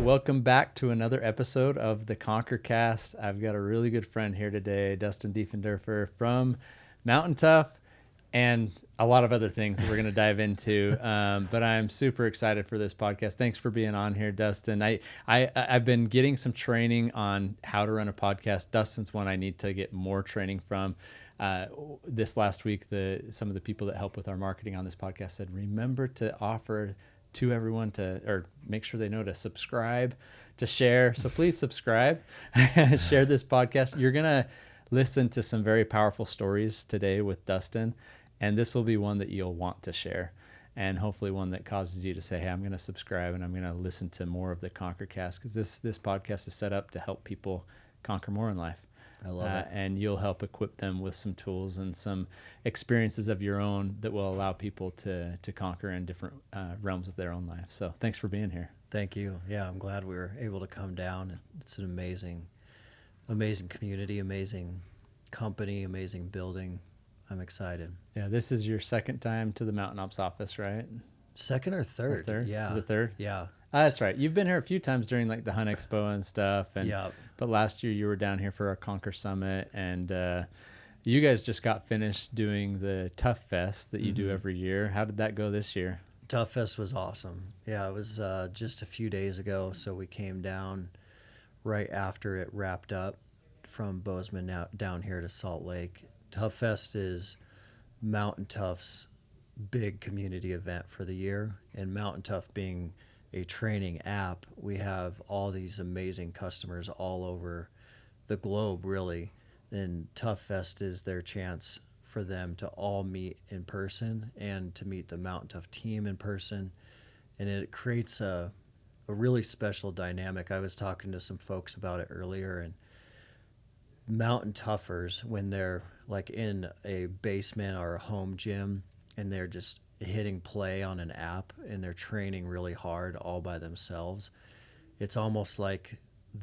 Welcome back to another episode of the ConquerCast. I've got a really good friend here today, Dustin Difenderfer from Mountain Tough, and a lot of other things that we're going to dive into. But I'm super excited for this podcast. Thanks for being on here, Dustin. I've been getting some training on how to run a podcast. Dustin's one I need to get more training from. This last week, some of the people that help with our marketing on this podcast said, remember to offer to everyone or make sure they know to subscribe, to share. So please subscribe, share this podcast. You're going to listen to some very powerful stories today with Dustin, and this will be one that you'll want to share, and hopefully one that causes you to say, hey, I'm going to subscribe and I'm going to listen to more of the ConquerCast, because this podcast is set up to help people conquer more in life. I love it. And you'll help equip them with some tools and some experiences of your own that will allow people to conquer in different realms of their own life. So thanks for being here. Thank you. Yeah, I'm glad we were able to come down. It's an amazing community, amazing company, amazing building. I'm excited. Yeah, this is your second time to the MTN Ops office, right? Second or third? Or third? Yeah. Is it third? Yeah. That's right. You've been here a few times during like the Hunt Expo and stuff. And yeah. But last year you were down here for our Conquer Summit, and you guys just got finished doing the Tough Fest that you do every year. How did that go this year? Tough Fest was awesome. Yeah, it was just a few days ago, so we came down right after it wrapped up from Bozeman down here to Salt Lake. Tough Fest is Mountain Tough's big community event for the year, and Mountain Tough being a training app, we have all these amazing customers all over the globe, really. And Tough Fest is their chance for them to all meet in person and to meet the Mountain Tough team in person. And it creates a really special dynamic. I was talking to some folks about it earlier, and Mountain Toughers, when they're like in a basement or a home gym and they're just hitting play on an app and they're training really hard all by themselves, it's almost like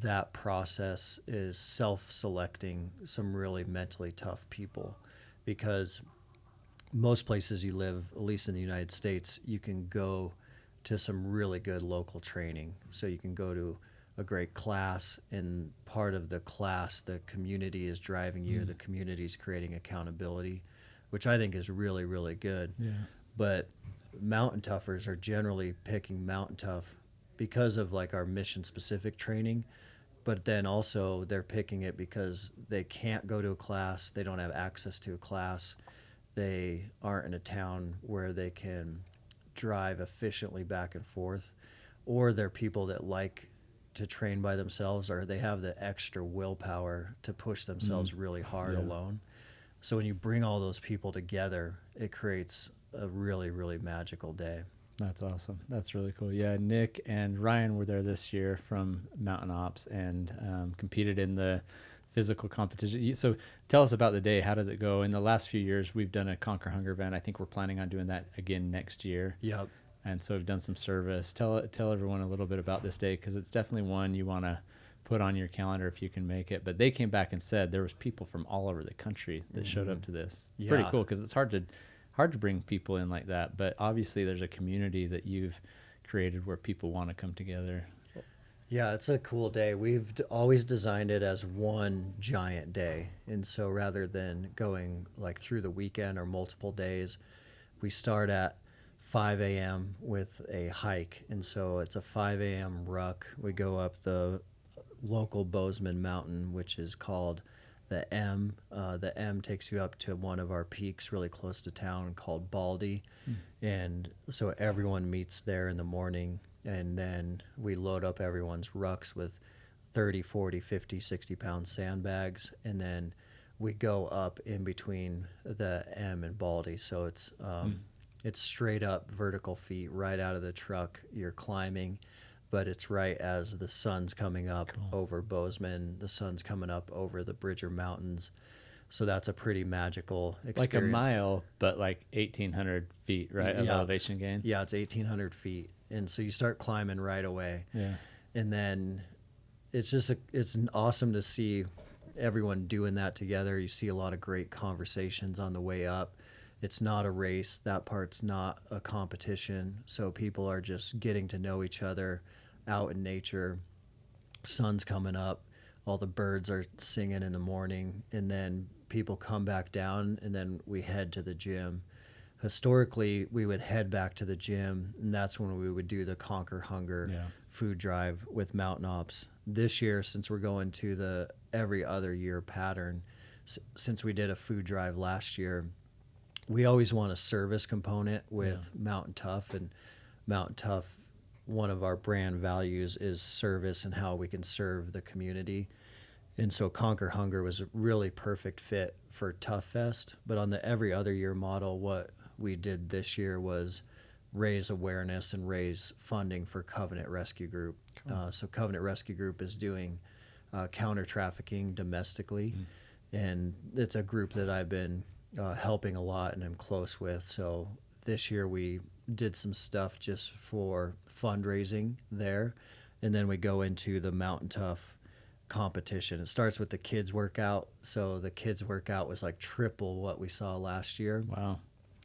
that process is self-selecting some really mentally tough people, because most places you live, at least in the United States, you can go to some really good local training. So you can go to a great class, and part of the class, the community is driving you, the community is creating accountability, which I think is really, really good. Yeah. But Mountain Toughers are generally picking Mountain Tough because of like our mission specific training, but then also they're picking it because they can't go to a class, they don't have access to a class, they aren't in a town where they can drive efficiently back and forth, or they're people that like to train by themselves, or they have the extra willpower to push themselves really hard alone. So when you bring all those people together, it creates a really, really magical day. That's awesome. That's really cool. Yeah, Nick and Ryan were there this year from MTN Ops and competed in the physical competition. So tell us about the day. How does it go? In the last few years, we've done a Conquer Hunger event. I think we're planning on doing that again next year. Yep. And so we've done some service. Tell everyone a little bit about this day, because it's definitely one you want to put on your calendar if you can make it. But they came back and said there was people from all over the country that showed up to this. It's pretty cool, because it's hard to bring people in like that. But obviously there's a community that you've created where people want to come together. Yeah, it's a cool day. We've always designed it as one giant day. And so rather than going like through the weekend or multiple days, we start at 5 a.m. with a hike. And so it's a 5 a.m. ruck. We go up the local Bozeman mountain, which is called the M. The M takes you up to one of our peaks really close to town called Baldy. And so everyone meets there in the morning, and then we load up everyone's rucks with 30, 40, 50, 60-pound sandbags, and then we go up in between the M and Baldy. So it's straight up vertical feet right out of the truck. You're climbing, but it's right as the sun's coming up over Bozeman, the sun's coming up over the Bridger Mountains. So that's a pretty magical experience. Like a mile, but like 1,800 feet, right, of elevation gain? Yeah, it's 1,800 feet. And so you start climbing right away. Yeah. And then it's awesome to see everyone doing that together. You see a lot of great conversations on the way up. It's not a race. That part's not a competition. So people are just getting to know each other out in nature. Sun's coming up. All the birds are singing in the morning. And then people come back down, and then we head to the gym. Historically, we would head back to the gym, and that's when we would do the Conquer Hunger food drive with Mountain Ops. This year, since we're going to the every other year pattern, since we did a food drive last year, we always want a service component with Mountain Tough. And Mountain Tough, one of our brand values is service and how we can serve the community. And so Conquer Hunger was a really perfect fit for Tough Fest. But on the every other year model, what we did this year was raise awareness and raise funding for Covenant Rescue Group. Cool. So Covenant Rescue Group is doing counter trafficking domestically. And it's a group that I've been helping a lot and I'm close with. So this year we did some stuff just for fundraising there. And then we go into the Mountain Tough competition. It starts with the kids workout. So the kids workout was like triple what we saw last year. Wow.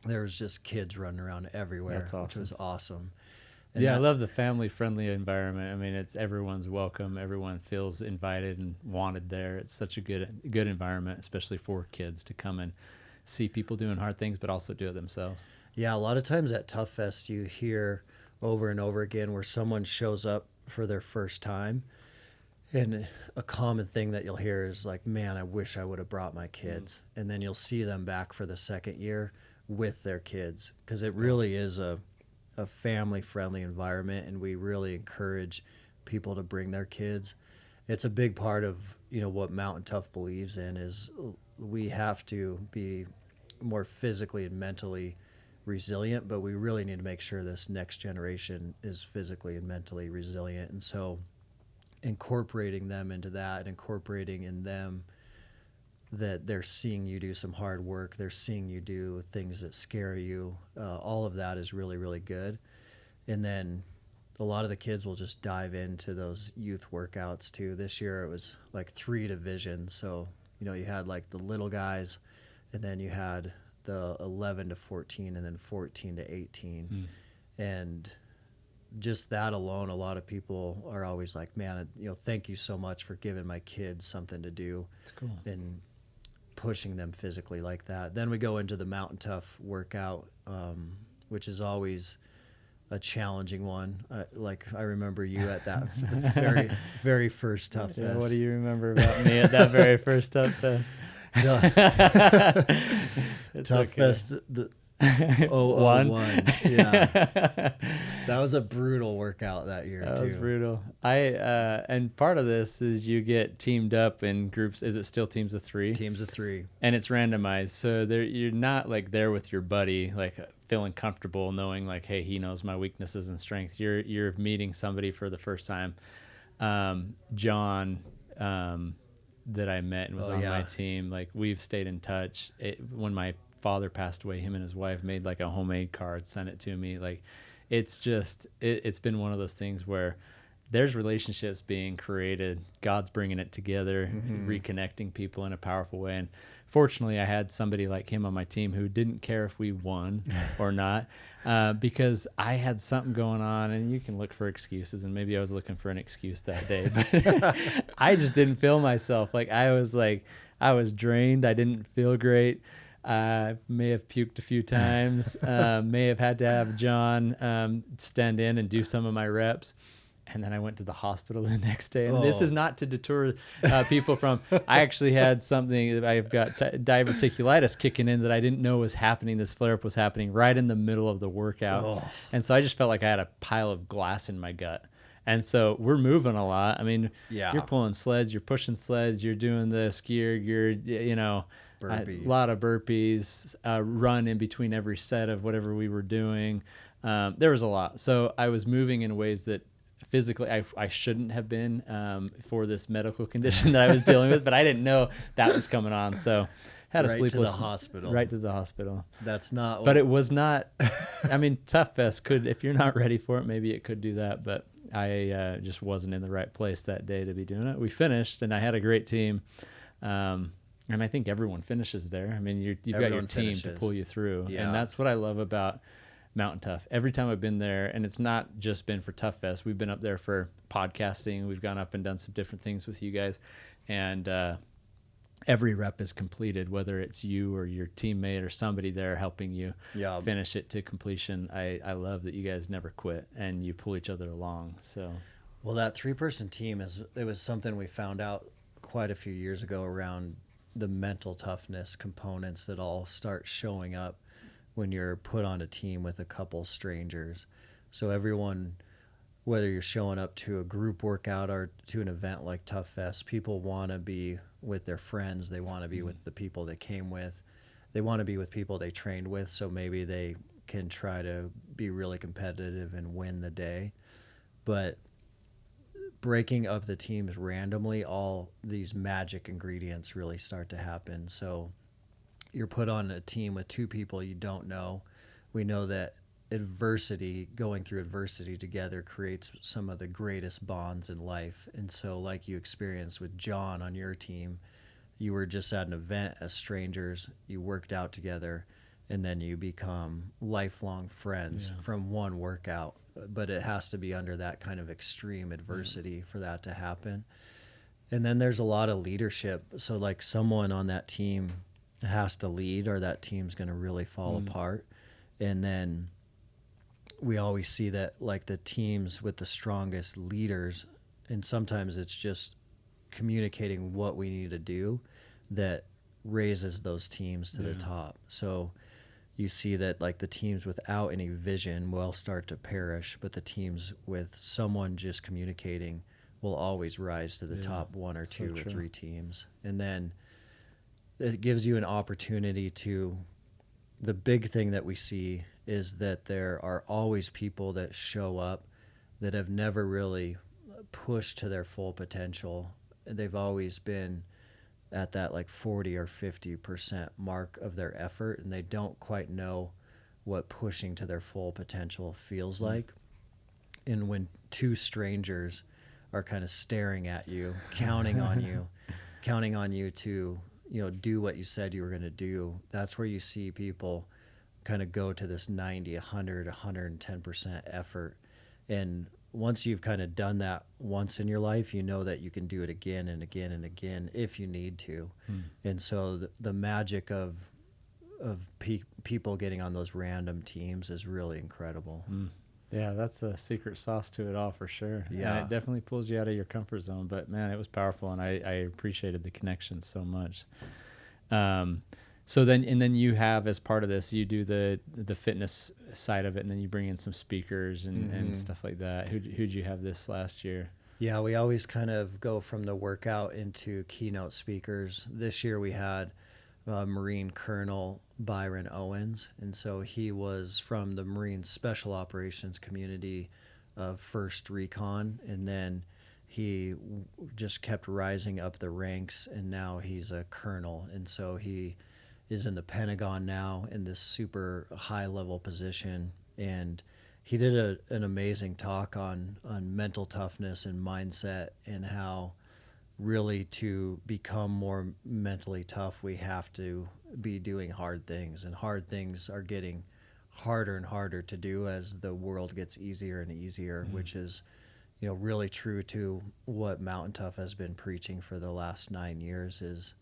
There was just kids running around everywhere. That's awesome. Which was awesome. And I love the family-friendly environment. I mean, it's everyone's welcome. Everyone feels invited and wanted there. It's such a good environment, especially for kids to come and see people doing hard things, but also do it themselves. Yeah, a lot of times at Tough Fest, you hear over and over again where someone shows up for their first time, and a common thing that you'll hear is like, man, I wish I would have brought my kids. And then you'll see them back for the second year with their kids, because it really is a family-friendly environment, and we really encourage people to bring their kids. It's a big part of, what Mountain Tough believes in is we have to be more physically and mentally resilient, but we really need to make sure this next generation is physically and mentally resilient. And so incorporating them into that and incorporating in them that they're seeing you do some hard work, they're seeing you do things that scare you, all of that is really, really good. And then a lot of the kids will just dive into those youth workouts too. This year it was like 3 divisions. So, you had like the little guys, and then you had the 11 to 14, and then 14 to 18. And just that alone, a lot of people are always like, man, thank you so much for giving my kids something to do. It's cool. And pushing them physically like that. Then we go into the Mountain Tough workout, which is always a challenging one. I remember you at that very, very first Tough Fest. What do you remember about me at that very first Tough Fest? Tough Fest 001. Yeah. That was a brutal workout that year, That too. was brutal. And part of this is you get teamed up in groups. Is it still teams of 3? Teams of 3. And it's randomized. So you're not like there with your buddy, like feeling comfortable knowing like, hey, he knows my weaknesses and strengths. You're meeting somebody for the first time. John, that I met and was on my team. Like, we've stayed in touch. When my father passed away, him and his wife made like a homemade card, sent it to me. Like, it's just, it's been one of those things where there's relationships being created. God's bringing it together, reconnecting people in a powerful way. And fortunately, I had somebody like him on my team who didn't care if we won or not, because I had something going on, and you can look for excuses, and maybe I was looking for an excuse that day, but I just didn't feel myself. I was drained. I didn't feel great. May have puked a few times, may have had to have John stand in and do some of my reps. And then I went to the hospital the next day. And this is not to deter people from, I actually had something, I've got diverticulitis kicking in that I didn't know was happening. This flare-up was happening right in the middle of the workout. And so I just felt like I had a pile of glass in my gut. And so we're moving a lot. I mean, you're pulling sleds, you're pushing sleds, you're doing the skier, burpees. A lot of burpees, run in between every set of whatever we were doing. There was a lot. So I was moving in ways that physically I shouldn't have been for this medical condition that I was dealing with, but I didn't know that was coming on. So had a sleepless to the hospital. Right to the hospital. That's not. But it was not. I mean, Tough Fest could, if you're not ready for it, maybe it could do that. But I just wasn't in the right place that day to be doing it. We finished, and I had a great team. And I think everyone finishes there. I mean, you've got your Everyone team to finishes. pull you through. Yeah. And that's what I love about Mountain Tough. Every time I've been there, and it's not just been for Tough Fest, we've been up there for podcasting. We've gone up and done some different things with you guys. And every rep is completed, whether it's you or your teammate or somebody there helping you Yeah. finish it to completion. I love that you guys never quit and you pull each other along. So, Well, that 3-person team it was something we found out quite a few years ago around the mental toughness components that all start showing up when you're put on a team with a couple strangers. So everyone, whether you're showing up to a group workout or to an event like Tough Fest, people want to be with their friends. They want to be with the people they came with. They want to be with people they trained with, so maybe they can try to be really competitive and win the day. But breaking up the teams randomly, all these magic ingredients really start to happen. So you're put on a team with 2 people you don't know. We know that going through adversity together creates some of the greatest bonds in life. And so, like you experienced with John on your team, you were just at an event as strangers, you worked out together, and then you become lifelong friends from one workout. But it has to be under that kind of extreme adversity for that to happen. And then there's a lot of leadership. So, like, someone on that team has to lead, or that team's going to really fall apart. And then we always see that, like, the teams with the strongest leaders, and sometimes it's just communicating what we need to do, that raises those teams to the top. So you see that, like, the teams without any vision will start to perish, but the teams with someone just communicating will always rise to the top 1 or 2 or 3 teams. And then it gives you an opportunity to, the big thing that we see is that there are always people that show up that have never really pushed to their full potential. They've always been at that, like, 40 or 50% mark of their effort, and they don't quite know what pushing to their full potential feels like. And when 2 strangers are kind of staring at you, counting on you to, do what you said you were going to do, that's where you see people kind of go to this 90, 100, 110% effort. And once you've kind of done that once in your life, you know that you can do it again and again and again if you need to. And so the magic of people getting on those random teams is really incredible. Yeah, that's a secret sauce to it all for sure. Yeah. And it definitely pulls you out of your comfort zone. But, man, it was powerful, and I appreciated the connection so much. So then you have, as part of this, you do the fitness side of it, and then you bring in some speakers and stuff like that. Who'd you have this last year? Yeah, we always kind of go from the workout into keynote speakers. This year we had Marine Colonel Byron Owens, and so he was from the Marine Special Operations community of 1st Recon, and then he just kept rising up the ranks, and now he's a colonel, and so he is in the Pentagon now in this super high level position. And he did an amazing talk on mental toughness and mindset, and how really to become more mentally tough, we have to be doing hard things, and hard things are getting harder and harder to do as the world gets easier and easier, which is, really true to what Mountain Tough has been preaching for the last 9 years, is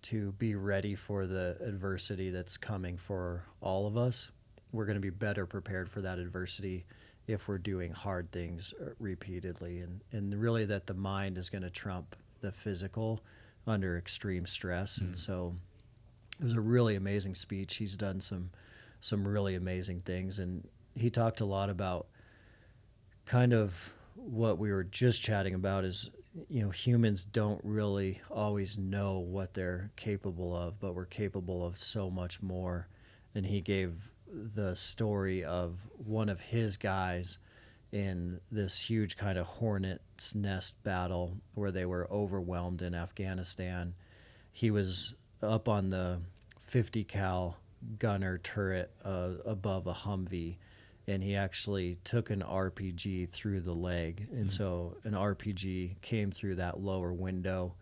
to be ready for the adversity that's coming for all of us. We're going to be better prepared for that adversity if we're doing hard things repeatedly, and really that the mind is going to trump the physical under extreme stress. And so it was a really amazing speech. He's done some really amazing things, and he talked a lot about kind of what we were just chatting about, is humans don't really always know what they're capable of, but we're capable of so much more. And he gave the story of one of his guys in this huge kind of hornet's nest battle where they were overwhelmed in Afghanistan. He was up on the 50 cal gunner turret above a Humvee, and he actually took an RPG through the leg. And so an RPG came through that lower window,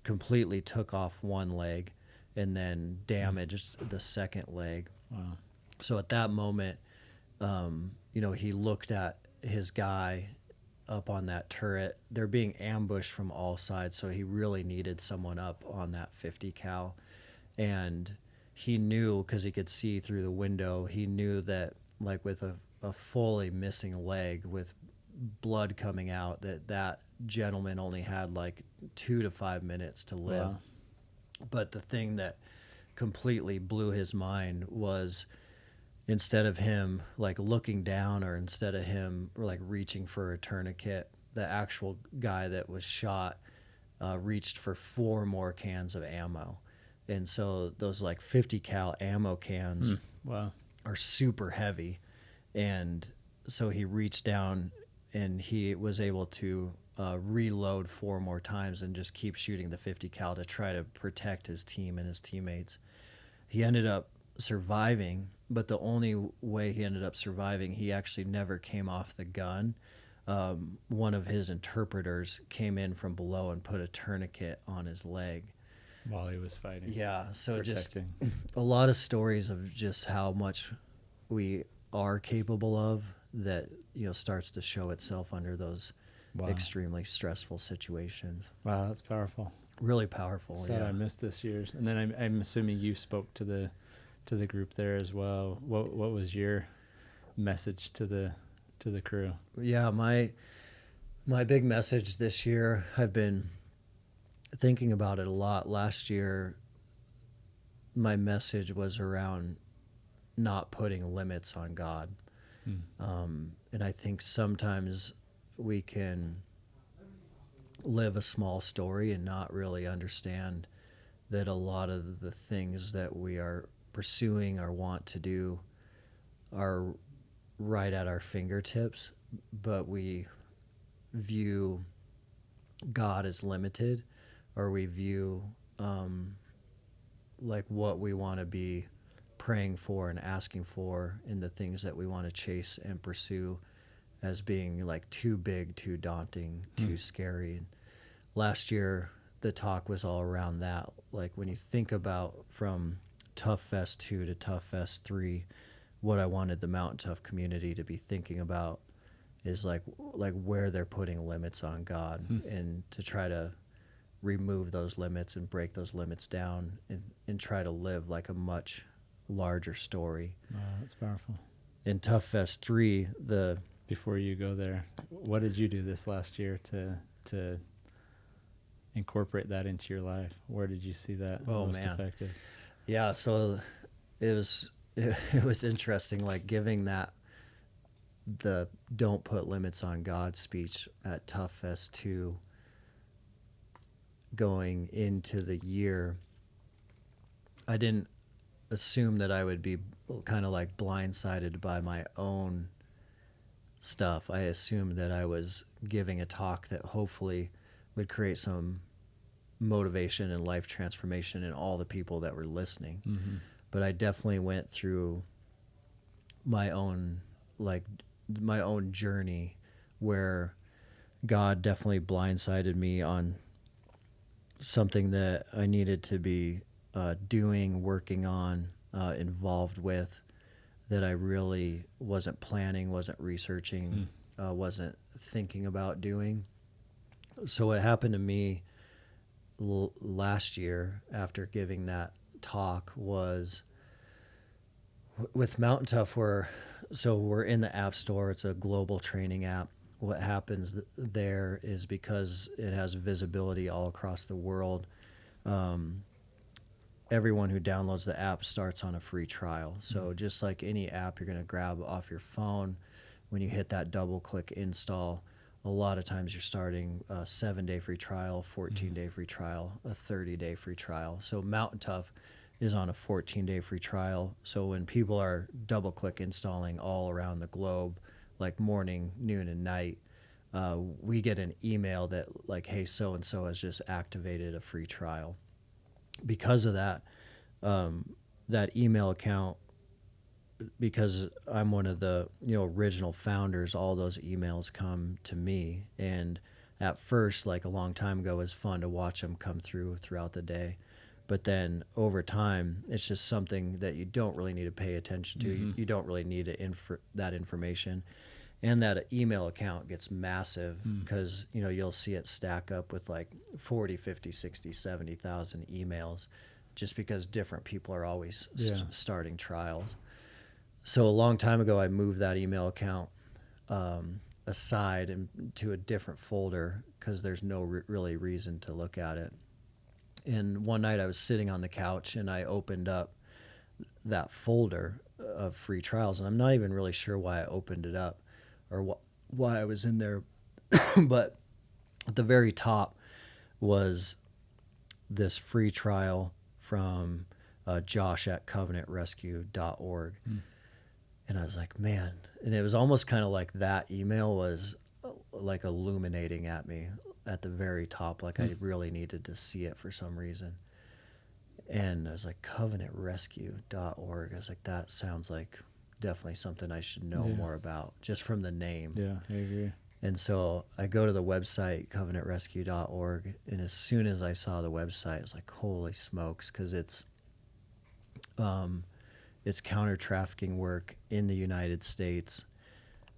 completely took off one leg and then damaged the second leg. Wow. So at that moment, he looked at his guy up on that turret. They're being ambushed from all sides, so he really needed someone up on that 50 cal. And he knew, because he could see through the window, he knew that like with a fully missing leg with blood coming out, that gentleman only had like 2 to 5 minutes to live. Wow. But the thing that completely blew his mind was, instead of him like looking down, or instead of him like reaching for a tourniquet, the actual guy that was shot reached for 4 more cans of ammo. And so those like 50 cal ammo cans Wow. are super heavy. And so he reached down and he was able to reload 4 more times and just keep shooting the 50 cal to try to protect his team and his teammates. He ended up surviving, but the only way he ended up surviving, he actually never came off the gun. One of his interpreters came in from below and put a tourniquet on his leg While he was fighting. Yeah, so Protecting. just a lot of stories of just how much we are capable of that, starts to show itself under those Wow. extremely stressful situations. Wow, that's powerful. Really powerful. Sad I missed this year's. And then I'm assuming you spoke to the group there as well. What was your message to the crew? Yeah, my big message this year, I've been thinking about it a lot. Last year, my message was around not putting limits on God. And I think sometimes we can live a small story and not really understand that a lot of the things that we are pursuing or want to do are right at our fingertips, but we view God as limited, or we view like what we want to be praying for and asking for in the things that we want to chase and pursue as being like too big, too daunting, too scary. Last year, the talk was all around that. Like when you think about from Tough Fest 2 to Tough Fest 3, what I wanted the Mountain Tough community to be thinking about is like where they're putting limits on God, and to try to remove those limits and break those limits down and try to live like a much larger story. Wow, that's powerful. In Tough Fest 3, Before you go there, what did you do this last year to incorporate that into your life? Where did you see that most effective? Yeah, so it was interesting, like giving that the "Don't Put Limits on God" speech at Tough Fest 2, going into the year. I didn't assume that I would be kind of like blindsided by my own stuff. I assumed that I was giving a talk that hopefully would create some motivation and life transformation in all the people that were listening. But I definitely went through my own journey where God definitely blindsided me on something that I needed to be doing, working on, involved with, that I really wasn't planning, wasn't researching, wasn't thinking about doing. So what happened to me last year after giving that talk was with Mountain Tough, we're in the App Store. It's a global training app. What happens there is, because it has visibility all across the world, everyone who downloads the app starts on a free trial. So just like any app you're going to grab off your phone, when you hit that double click install, a lot of times you're starting a 7-day free trial, 14-day free trial, a 30-day free trial. So Mountain Tough is on a 14-day free trial. So when people are double click installing all around the globe, like morning, noon, and night, we get an email that like, hey, so-and-so has just activated a free trial. Because of that, that email account, because I'm one of the original founders, all those emails come to me, and at first, like a long time ago, it was fun to watch them come throughout the day. But then over time, it's just something that you don't really need to pay attention to. You don't really need that information. And that email account gets massive because, you'll see it stack up with like 40, 50, 60, 70,000 emails just because different people are always starting trials. So a long time ago, I moved that email account aside into a different folder because there's no really reason to look at it. And one night I was sitting on the couch and I opened up that folder of free trials, and I'm not even really sure why I opened it up or why I was in there. But at the very top was this free trial from Josh at covenantrescue.org. And I was like, man, and it was almost kind of like that email was like illuminating at me at the very top. Like I really needed to see it for some reason. And I was like, covenantrescue.org. I was like, that sounds like definitely something I should know more about just from the name. Yeah, I agree. And so I go to the website, covenantrescue.org. And as soon as I saw the website, I was like, holy smokes, because it's counter-trafficking work in the United States.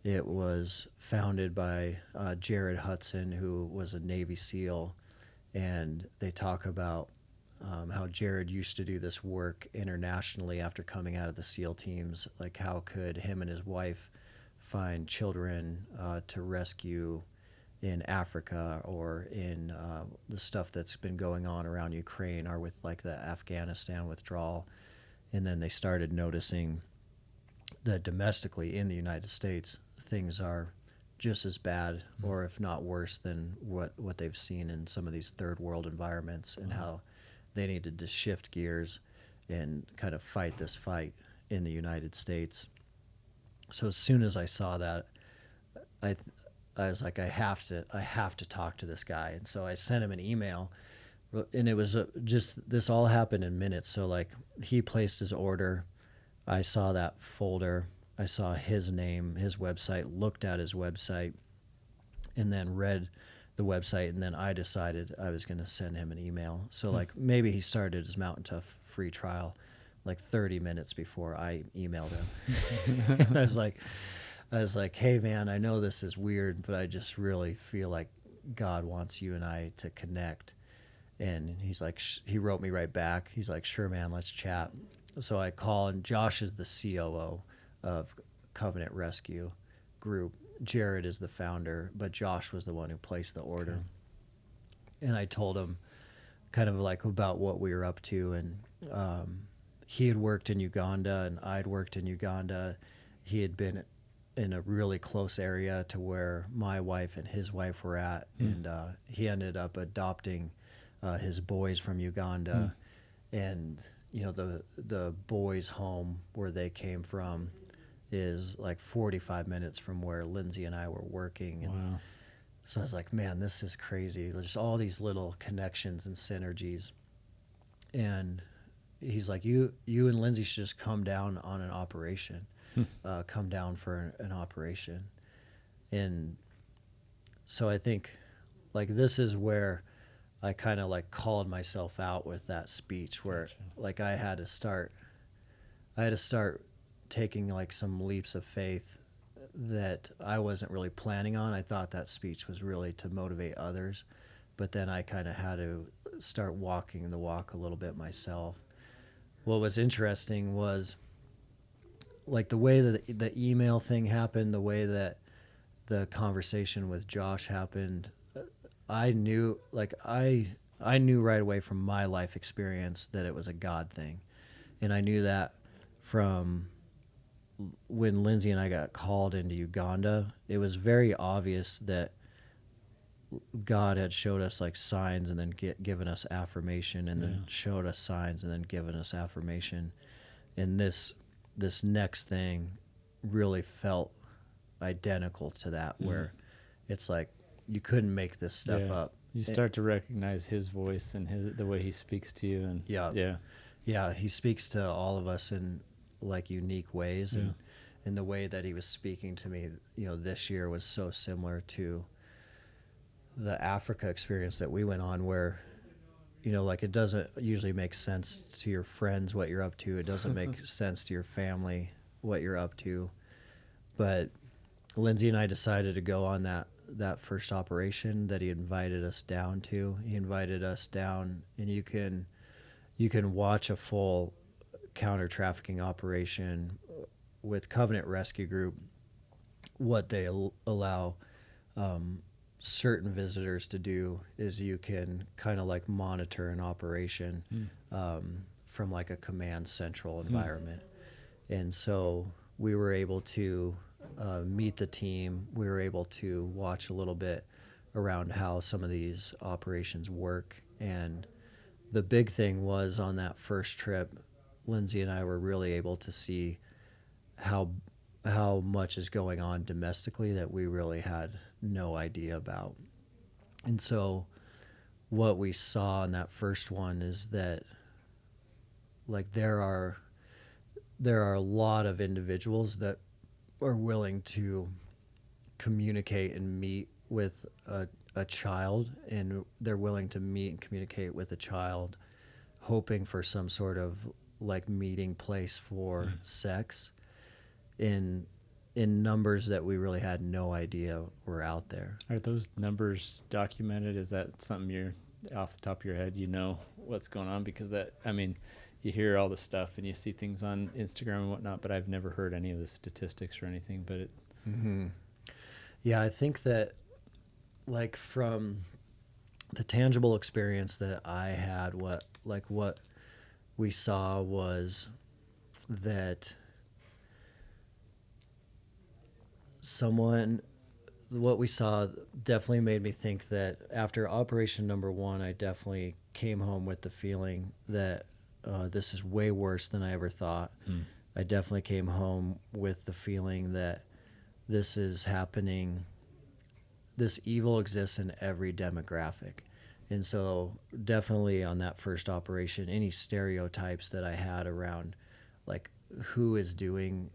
It was founded by Jared Hudson, who was a Navy SEAL, and they talk about how Jared used to do this work internationally after coming out of the SEAL teams. Like, how could him and his wife find children to rescue in Africa or in the stuff that's been going on around Ukraine or with like the Afghanistan withdrawal. And then they started noticing that domestically in the United States, things are just as bad or if not worse than what they've seen in some of these third world environments, and how they needed to shift gears and kind of fight this fight in the United States. So as soon as I saw that, I was like, I have to talk to this guy. And so I sent him an email. And it was just, this all happened in minutes. So like he placed his order. I saw that folder. I saw his name, his website, looked at his website, and then read the website. And then I decided I was going to send him an email. So like maybe he started his Mountain Tough free trial like 30 minutes before I emailed him. I was like, hey man, I know this is weird, but I just really feel like God wants you and I to connect. And he's like, he wrote me right back. He's like, sure, man, let's chat. So I call, and Josh is the COO of Covenant Rescue Group. Jared is the founder, but Josh was the one who placed the order. Okay. And I told him kind of like about what we were up to. And he had worked in Uganda, and I'd worked in Uganda. He had been in a really close area to where my wife and his wife were at. And he ended up adopting his boys from Uganda, and the boys' home where they came from is like 45 minutes from where Lindsay and I were working. And wow. So I was like, man, this is crazy. There's all these little connections and synergies. And he's like, you and Lindsay should just come down on an operation, come down for an operation. And so I think like this is where I kind of like called myself out with that speech, where like I had to start taking like some leaps of faith that I wasn't really planning on. I thought that speech was really to motivate others, but then I kind of had to start walking the walk a little bit myself. What was interesting was like the way that the email thing happened, the way that the conversation with Josh happened. I knew right away from my life experience that it was a God thing. And I knew that from when Lindsay and I got called into Uganda. It was very obvious that God had showed us like signs and then given us affirmation, and then showed us signs and then given us affirmation. And this next thing really felt identical to that, where it's like, you couldn't make this stuff up. You start to recognize his voice and the way he speaks to you. And yeah, he speaks to all of us in like unique ways. And the way that he was speaking to me, this year was so similar to the Africa experience that we went on, where like it doesn't usually make sense to your friends what you're up to. It doesn't make sense to your family what you're up to. But Lindsay and I decided to go on that first operation that he invited us down to. He invited us down, and you can watch a full counter trafficking operation with Covenant Rescue Group. What they allow certain visitors to do is you can kind of like monitor an operation from like a command central environment. And so we were able to meet the team. We were able to watch a little bit around how some of these operations work. And the big thing was on that first trip, Lindsay and I were really able to see how much is going on domestically that we really had no idea about. And so what we saw in that first one is that like there are a lot of individuals that are willing to communicate and meet with a child, and they're willing to meet and communicate with a child hoping for some sort of like meeting place for sex in numbers that we really had no idea were out there. Are those numbers documented? Is that something you're off the top of your head, what's going on? Because you hear all the stuff and you see things on Instagram and whatnot, but I've never heard any of the statistics or anything. But Yeah, I think that like from the tangible experience that I had, what we saw was that what we saw definitely made me think that after operation number 1, I definitely came home with the feeling that this is way worse than I ever thought. I definitely came home with the feeling that this is happening. This evil exists in every demographic. And so definitely on that first operation, any stereotypes that I had around like who is doing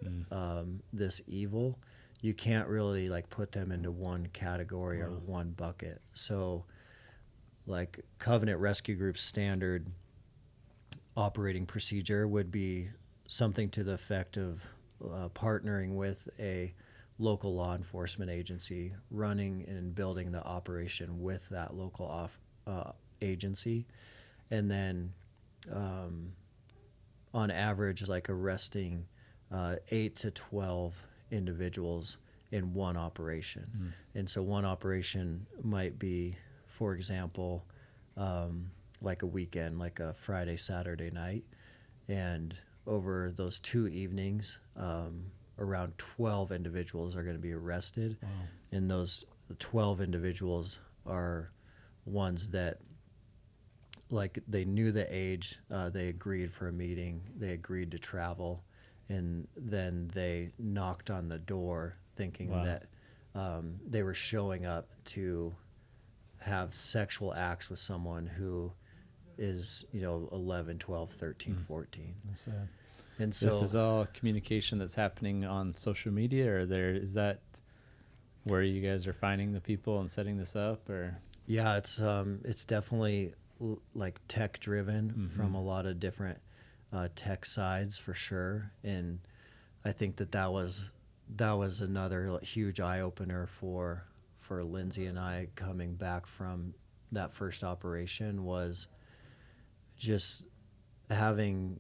this evil, you can't really like put them into one category or one bucket. So like Covenant Rescue Group's standard operating procedure would be something to the effect of partnering with a local law enforcement agency, running and building the operation with that local agency, and then on average like arresting 8 to 12 individuals in one operation. And so one operation might be, for example, like a weekend, like a Friday, Saturday night, and over those 2 evenings, around 12 individuals are going to be arrested. Wow. And those 12 individuals are ones that like they knew the age, they agreed for a meeting, they agreed to travel, and then they knocked on the door thinking that they were showing up to have sexual acts with someone who is 11, 12, 13, 14. That's sad. And so this is all communication that's happening on social media, or is that where you guys are finding the people and setting this up? Or yeah, it's definitely like tech driven from a lot of different tech sides for sure. And I think that was another huge eye opener for Lindsay and I coming back from that first operation, was just having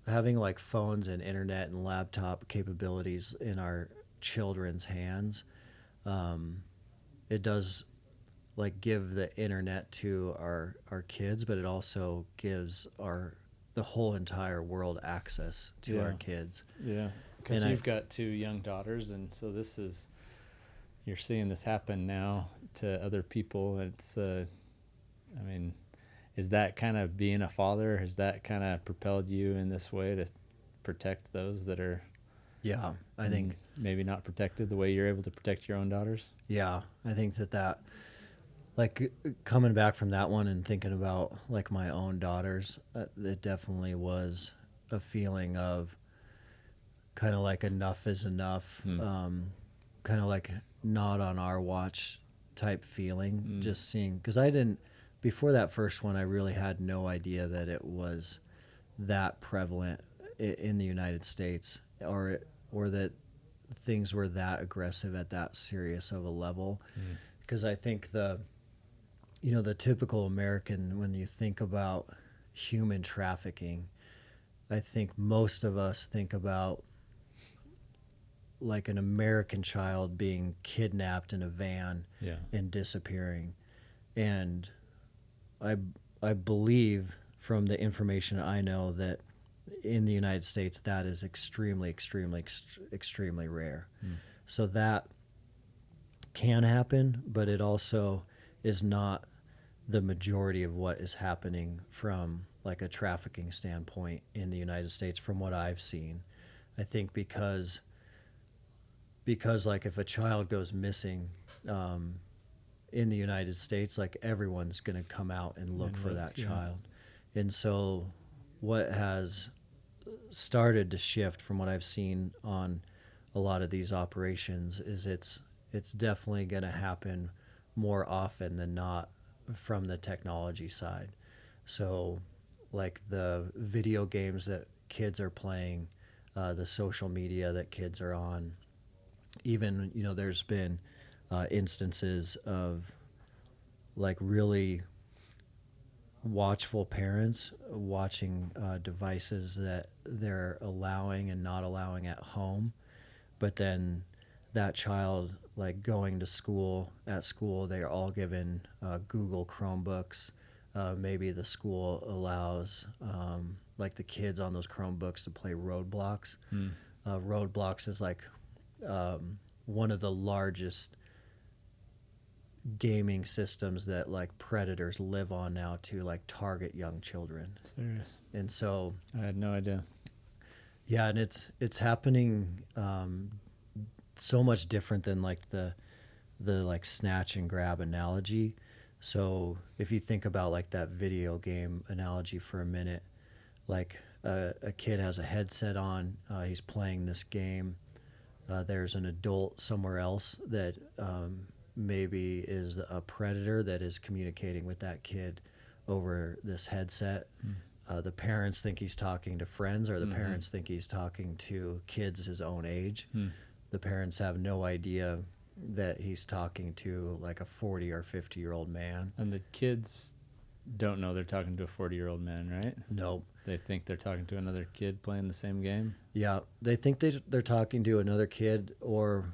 like phones and internet and laptop capabilities in our children's hands. It does like give the internet to our kids, but it also gives the whole entire world access to our kids. Yeah, because you've got 2 young daughters, and so you're seeing this happen now to other people. It's is that kind of being a father, has that kind of propelled you in this way to protect those that are I think maybe not protected the way you're able to protect your own daughters? I think that like coming back from that one and thinking about like my own daughters, it definitely was a feeling of kind of like enough is enough. Kind of like not on our watch type feeling, just seeing, because I didn't, before that first one, I really had no idea that it was that prevalent in the United States, or that things were that aggressive at that serious of a level. Because I think the typical American, when you think about human trafficking, I think most of us think about like an American child being kidnapped in a van and disappearing. And I believe from the information I know that in the United States that is extremely rare. So that can happen, but it also is not the majority of what is happening from like a trafficking standpoint in the United States from what I've seen. I think because like if a child goes missing in the United States, like everyone's going to come out and look for that child. And so what has started to shift from what I've seen on a lot of these operations is it's definitely going to happen more often than not from the technology side. So like the video games that kids are playing, the social media that kids are on, even, there's been instances of like really watchful parents watching devices that they're allowing and not allowing at home, but then that child like going to school, at school they are all given Google Chromebooks. Maybe the school allows like the kids on those Chromebooks to play Roadblocks. Roadblocks is like one of the largest gaming systems that like predators live on now to like target young children. Serious. And so I had no idea. Yeah, and it's happening so much different than like the like snatch and grab analogy. So if you think about like that video game analogy for a minute, like a kid has a headset on, he's playing this game. There's an adult somewhere else that maybe is a predator that is communicating with that kid over this headset. The parents think he's talking to friends, or the parents think he's talking to kids his own age. The parents have no idea that he's talking to like a 40 or 50-year-old man. And the kids don't know they're talking to a 40-year-old man, right? Nope. They think they're talking to another kid playing the same game. Yeah, they think they're talking to another kid, or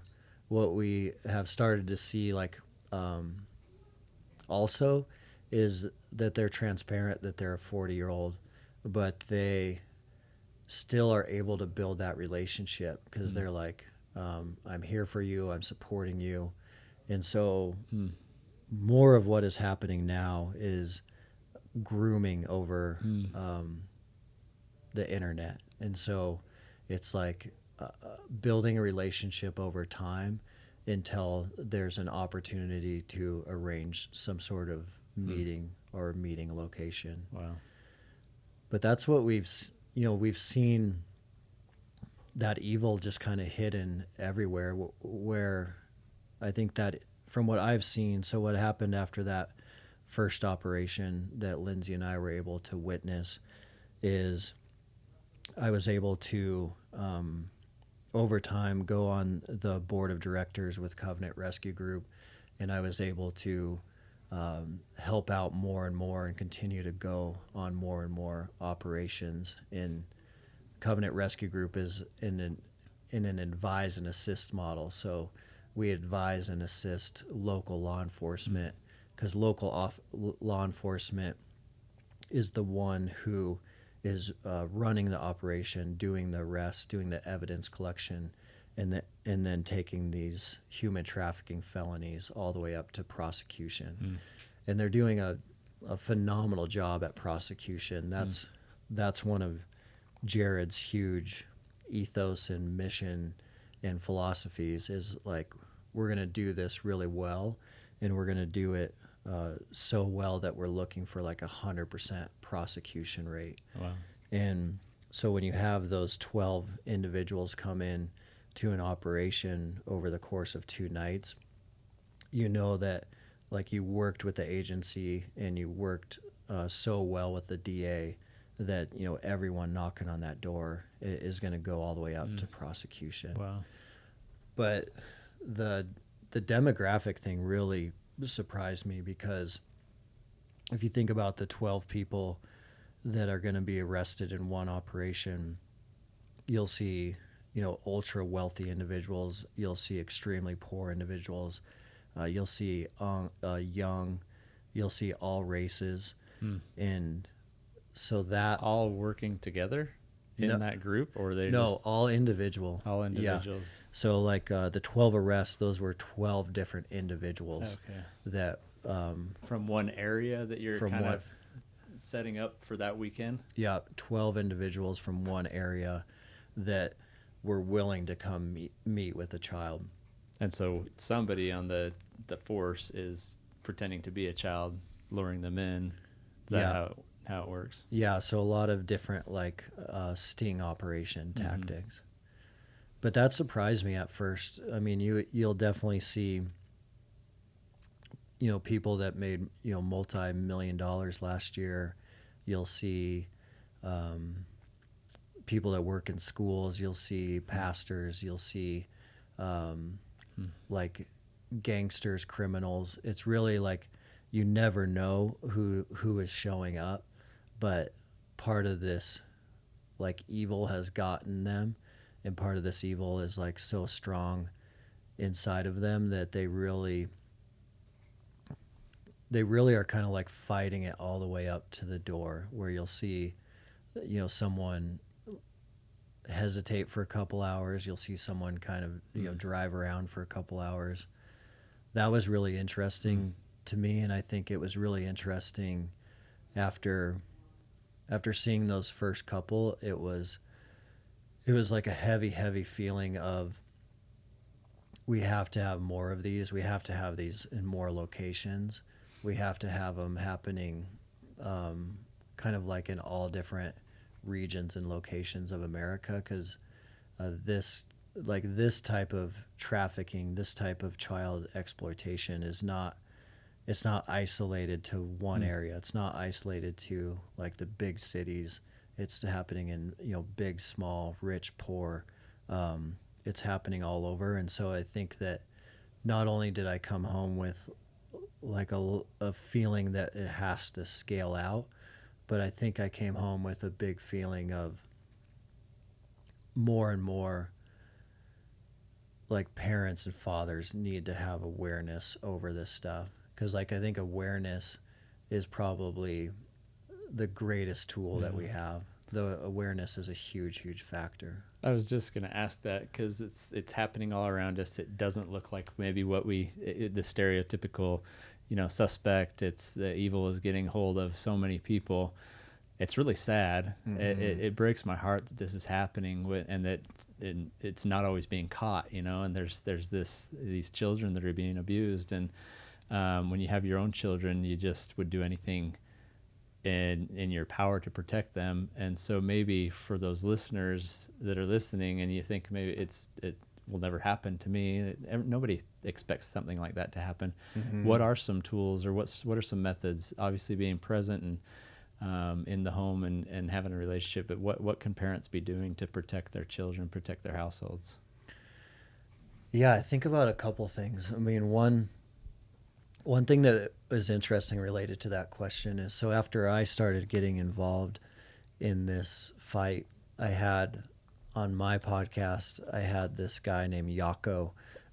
what we have started to see like also is that they're transparent that they're a 40-year-old, but they still are able to build that relationship because they're like, I'm here for you, I'm supporting you. And so more of what is happening now is grooming over the internet. And so it's like building a relationship over time until there's an opportunity to arrange some sort of meeting or meeting location. Wow. But that's what we've seen, that evil just kind of hidden everywhere, where I think that from what I've seen, so what happened after that first operation that Lindsay and I were able to witness is I was able to, over time, go on the board of directors with Covenant Rescue Group, and I was able to help out more and more and continue to go on more and more operations. In Covenant Rescue Group is in an advise and assist model. So we advise and assist local law enforcement, because local law enforcement is the one who is running the operation, doing the arrests, doing the evidence collection, and then taking these human trafficking felonies all the way up to prosecution. And they're doing a phenomenal job at prosecution. That's one of Jared's huge ethos and mission and philosophies, is like, we're going to do this really well, and we're going to do it so well that we're looking for like 100% prosecution rate. Wow. And so when you have those 12 individuals come in to an operation over the course of 2 nights, you know that like you worked with the agency and you worked so well with the DA that, you know, everyone knocking on that door is going to go all the way up to prosecution. Wow. But the demographic thing really surprised me, because if you think about the 12 people that are going to be arrested in one operation, you'll see, you know, ultra wealthy individuals, you'll see extremely poor individuals, you'll see young, you'll see all races, and so that All working together in that group, or they just all individual. all individuals? Yeah. So like the 12 arrests, those were 12 different individuals Okay. that From one area that you're From kind one- of setting up for that weekend? 12 individuals from one area that were willing to come meet with a child. And so somebody on the force is pretending to be a child, luring them in. Is that how it works? Yeah, so a lot of different like sting operation tactics. But that surprised me at first. I mean, you'll definitely see, you know, people that made, you know, multi-million dollars last year. You'll see people that work in schools. You'll see pastors. You'll see like gangsters, criminals. It's really like you never know who is showing up, but part of this like evil has gotten them, and part of this evil is like so strong inside of them that they really are kind of like fighting it all the way up to the door, where you'll see, you know, someone hesitate for a couple hours. You'll see someone kind of, you know, drive around for a couple hours. That was really interesting to me, and I think it was really interesting after seeing those first couple. It was like a heavy feeling of, we have to have more of these. We have to have these in more locations. We have to have them happening kind of like in all different regions and locations of America, because this type of trafficking, this type of child exploitation it's not isolated to one area. It's not isolated to like the big cities. It's happening in, you know, big, small, rich, poor. It's happening all over. And so I think that not only did I come home with like a feeling that it has to scale out, but I think I came home with a big feeling of more and more like parents and fathers need to have awareness over this stuff. Because like I think awareness is probably the greatest tool that we have. The awareness is a huge factor. I was just going to ask that, because it's happening all around us. It doesn't look like maybe what the stereotypical, you know, suspect. It's the evil is getting hold of so many people. It's really sad. It breaks my heart that this is happening and that it's not always being caught, you know. And there's these children that are being abused, and when you have your own children, you just would do anything in your power to protect them. And so maybe for those listeners that are listening, and you think maybe it will never happen to me. Nobody expects something like that to happen. What are some tools, or what are some methods? Obviously, being present and in the home and having a relationship. But what can parents be doing to protect their children, protect their households? Yeah, I think about a couple things. I mean, one thing that is interesting related to that question is, so after I started getting involved in this fight, I had on my podcast, I had this guy named Yako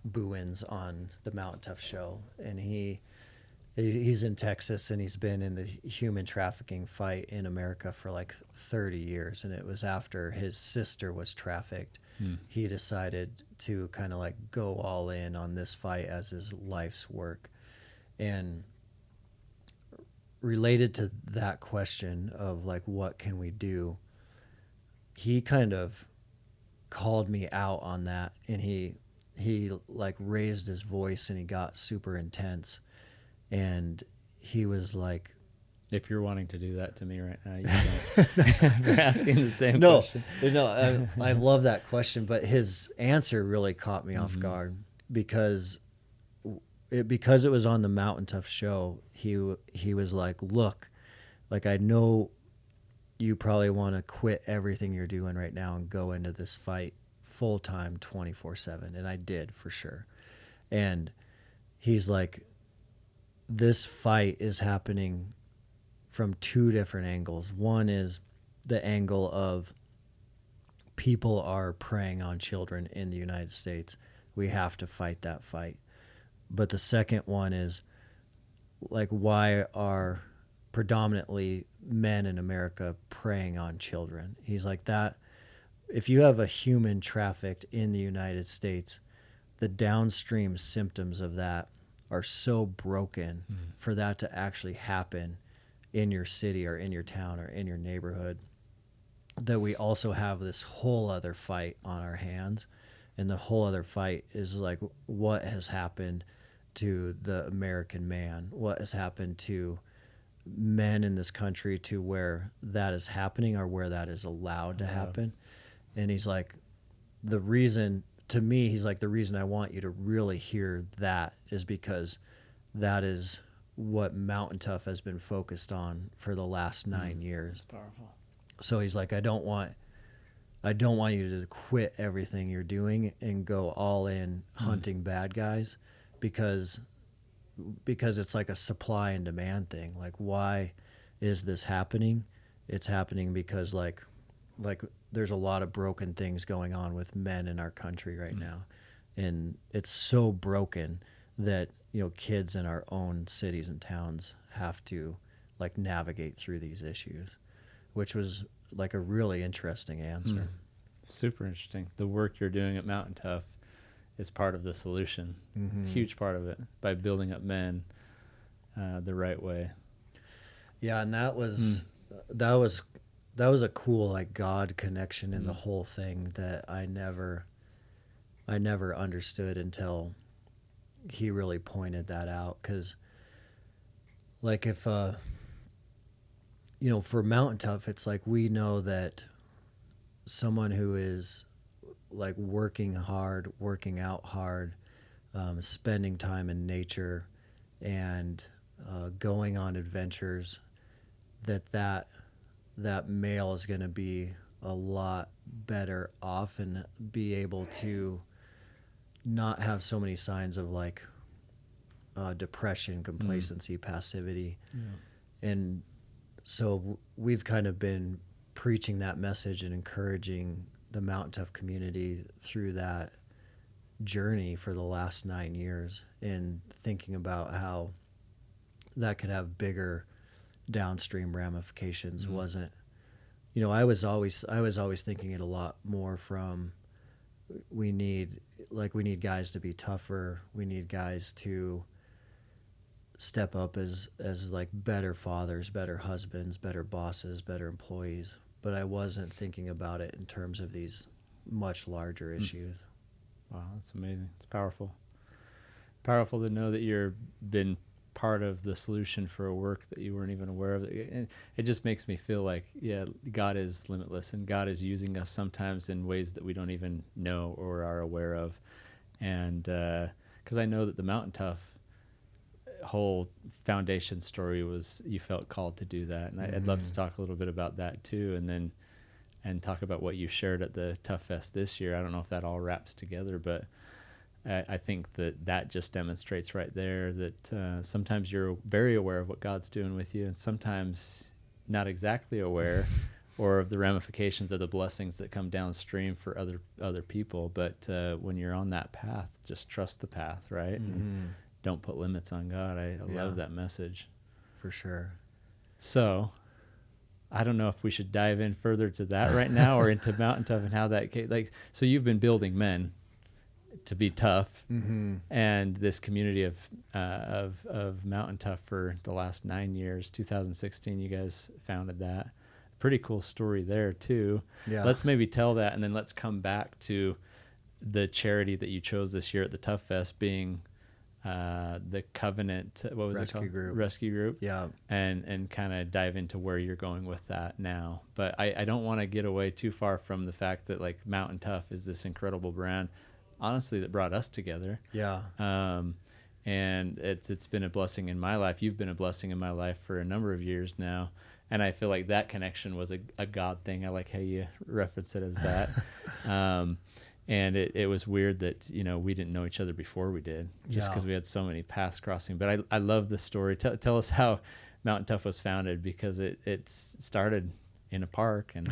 Buins on the Mountain Tough show, and he's in Texas, and he's been in the human trafficking fight in America for like 30 years, and it was after his sister was trafficked. He decided to kind of like go all in on this fight as his life's work. And related to that question of like, what can we do? He kind of called me out on that, and he like raised his voice, and he got super intense, and he was like, If you're wanting to do that to me right now, you don't. You're asking the same question. No, I love that question, but his answer really caught me off guard, because because it was on the Mountain Tough show, he was like, look, like, I know you probably want to quit everything you're doing right now and go into this fight full time 24/7. And I did, for sure. And he's like, this fight is happening from two different angles. One is the angle of people are preying on children in the United States. We have to fight that fight. But the second one is, like, why are predominantly men in America preying on children? He's like, that if you have a human trafficked in the United States, the downstream symptoms of that are so broken for that to actually happen in your city or in your town or in your neighborhood, that we also have this whole other fight on our hands. And the whole other fight is like, what has happened to the American man? What has happened to men in this country to where that is happening, or where that is allowed to happen? And he's like, the reason, to me, he's like, the reason I want you to really hear that is because that is what Mountain Tough has been focused on for the last 9 years. That's powerful. So he's like, I don't want you to quit everything you're doing and go all in hunting bad guys, because it's like a supply and demand thing. Like, why is this happening? It's happening because like there's a lot of broken things going on with men in our country right now. And it's so broken that, kids in our own cities and towns have to like navigate through these issues, which was like a really interesting answer. Super interesting. The work you're doing at Mountain Tough is part of the solution. Huge part of it, by building up men the right way. Yeah, and that was a cool like God connection in the whole thing that I never understood until he really pointed that out. Because like, if for Mountain Tough, it's like, we know that someone who is like working hard, working out hard, spending time in nature, and going on adventures, that male is going to be a lot better off and be able to not have so many signs of like depression, complacency, passivity. And so we've kind of been preaching that message and encouraging the Mountain Tough community through that journey for the last 9 years, and thinking about how that could have bigger downstream ramifications. Wasn't, I was always thinking it a lot more from, we need guys to be tougher. We need guys to step up as like better fathers, better husbands, better bosses, better employees. But I wasn't thinking about it in terms of these much larger issues. Wow, that's amazing. It's powerful. Powerful to know that you've been part of the solution for a work that you weren't even aware of. And it just makes me feel like, God is limitless, and God is using us sometimes in ways that we don't even know or are aware of. And because I know that the Mountain Tough whole foundation story was, you felt called to do that. And I'd love to talk a little bit about that too, and talk about what you shared at the Tough Fest this year. I don't know if that all wraps together, but I think that just demonstrates right there that sometimes you're very aware of what God's doing with you, and sometimes not exactly aware, or of the ramifications of the blessings that come downstream for other people. But when you're on that path, just trust the path, right? And don't put limits on God. I love that message. For sure. So I don't know if we should dive in further to that right now, or into Mountain Tough and how that came. Like, so you've been building men to be tough, and this community of Mountain Tough for the last 9 years. 2016, you guys founded that. Pretty cool story there too. Yeah. Let's maybe tell that, and then let's come back to the charity that you chose this year at the Tough Fest, being the Covenant, what was Rescue it called? Group. Rescue Group. Yeah. And kind of dive into where you're going with that now. But I don't want to get away too far from the fact that like Mountain Tough is this incredible brand, honestly, that brought us together. Yeah. and it's been a blessing in my life. You've been a blessing in my life for a number of years now, and I feel like that connection was a God thing. I like how you reference it as that. And it was weird that, you know, we didn't know each other before we did, just because we had so many paths crossing. But I love the story. Tell us how Mountain Tough was founded, because it started in a park, and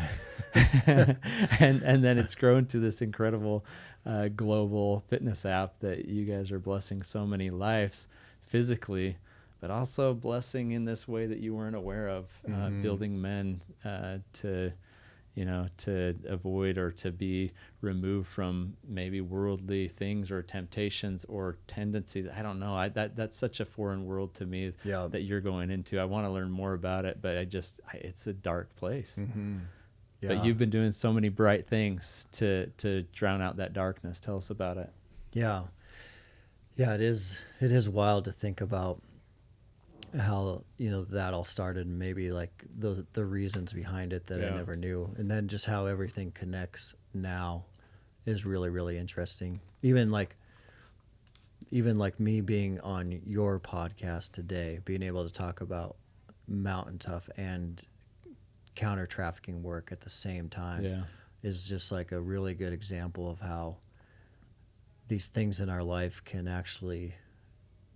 and then it's grown to this incredible global fitness app that you guys are blessing so many lives physically, but also blessing in this way that you weren't aware of, building men to, you know, to avoid or to be removed from maybe worldly things or temptations or tendencies. I don't know. That's such a foreign world to me that you're going into. I want to learn more about it, but it's a dark place. Yeah. But you've been doing so many bright things to drown out that darkness. Tell us about it. Yeah. Yeah, it is wild to think about how, you know, that all started, and maybe like the reasons behind it that I never knew, and then just how everything connects now is really, really interesting. Even like me being on your podcast today, being able to talk about Mountain Tough and counter trafficking work at the same time is just like a really good example of how these things in our life can actually,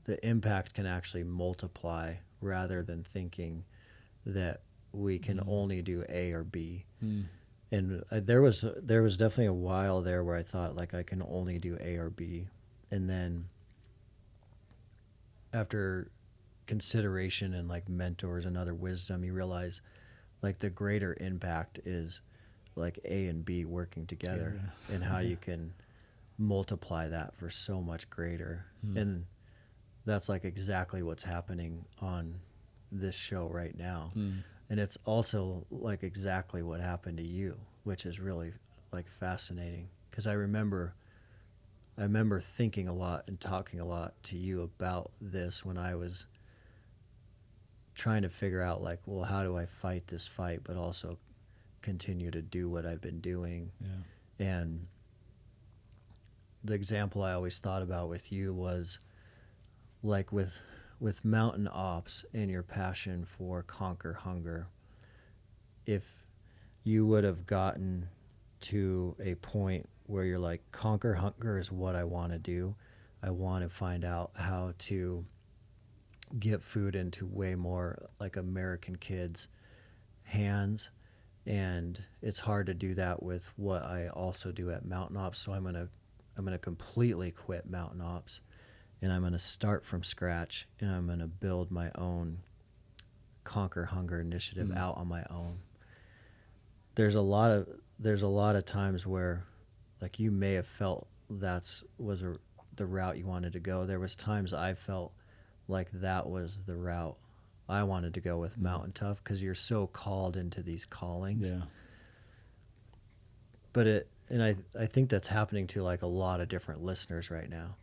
the impact can actually multiply, rather than thinking that we can only do A or B. And there was definitely a while there where I thought like I can only do A or B, and then after consideration and like mentors and other wisdom, you realize like the greater impact is like A and B working together, and how you can multiply that for so much greater. And that's like exactly what's happening on this show right now. And it's also like exactly what happened to you, which is really like fascinating, because I remember thinking a lot and talking a lot to you about this when I was trying to figure out like, well, how do I fight this fight but also continue to do what I've been doing. And the example I always thought about with you was like with Mountain Ops and your passion for Conquer Hunger. If you would have gotten to a point where you're like, Conquer Hunger is what I want to do. I want to find out how to get food into way more like American kids' hands, and it's hard to do that with what I also do at Mountain Ops. So I'm gonna completely quit Mountain Ops, and I'm gonna start from scratch, and I'm gonna build my own Conquer Hunger initiative out on my own. There's a lot of times where like you may have felt the route you wanted to go. There was times I felt like that was the route I wanted to go with Mountain Tough, because you're so called into these callings. But I think that's happening to like a lot of different listeners right now,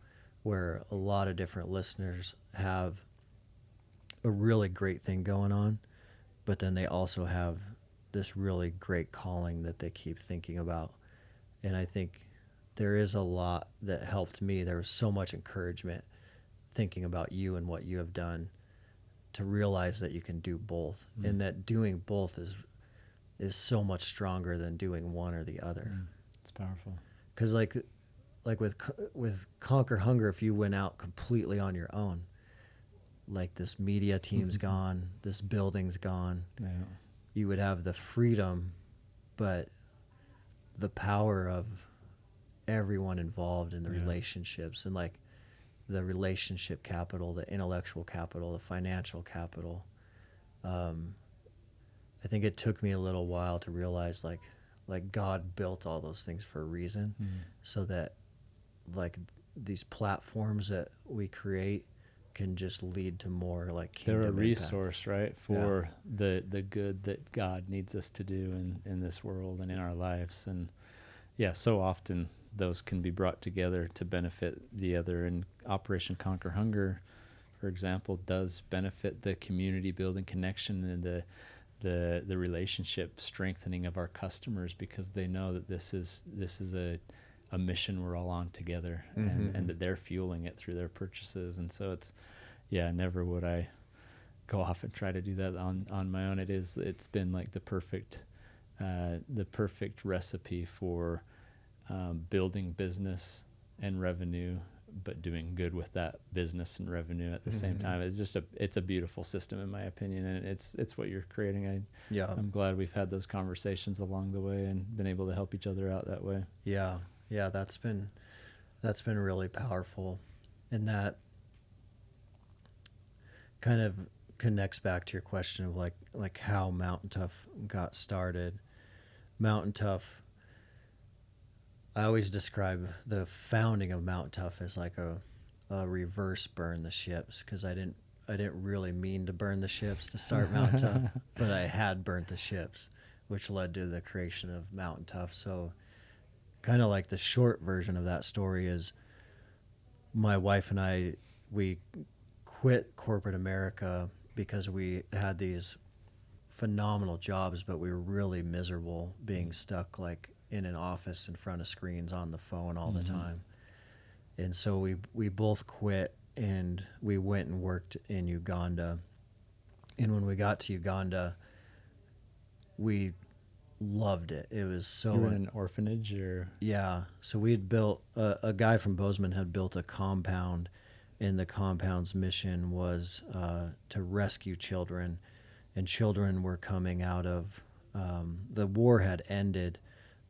where a lot of different listeners have a really great thing going on, but then they also have this really great calling that they keep thinking about. And I think there is a lot that helped me. There was so much encouragement thinking about you and what you have done, to realize that you can do both, and that doing both is so much stronger than doing one or the other. It's powerful. Because like with Conquer Hunger, if you went out completely on your own, like this media team's gone, this building's gone, you would have the freedom, but the power of everyone involved in the relationships, and like the relationship capital, the intellectual capital, the financial capital. I think it took me a little while to realize like God built all those things for a reason, so that like these platforms that we create can just lead to more like kingdom they're a impact. Resource, right, for the good that God needs us to do in this world and in our lives. And so often those can be brought together to benefit the other. And Operation Conquer Hunger, for example, does benefit the community building connection and the relationship strengthening of our customers, because they know that this is a a mission we're all on together, and that they're fueling it through their purchases. And so it's, yeah, never would I go off and try to do that on my own. It's been like the perfect recipe for building business and revenue, but doing good with that business and revenue at the same time. It's a beautiful system, in my opinion, and it's what you're creating. I'm glad we've had those conversations along the way and been able to help each other out that way. Yeah, that's been really powerful, and that kind of connects back to your question of like how Mountain Tough got started. Mountain Tough, I always describe the founding of Mountain Tough as like a reverse burn the ships, because I didn't really mean to burn the ships to start Mountain Tough, but I had burnt the ships, which led to the creation of Mountain Tough. So kind of like the short version of that story is my wife and I, we quit corporate America because we had these phenomenal jobs, but we were really miserable being stuck like in an office in front of screens on the phone all the time. And so we both quit, and we went and worked in Uganda. And when we got to Uganda, we loved it. It was so... You were in an orphanage, or... Yeah. So we had built... a guy from Bozeman had built a compound, and the compound's mission was to rescue children. And children were coming out of... the war had ended,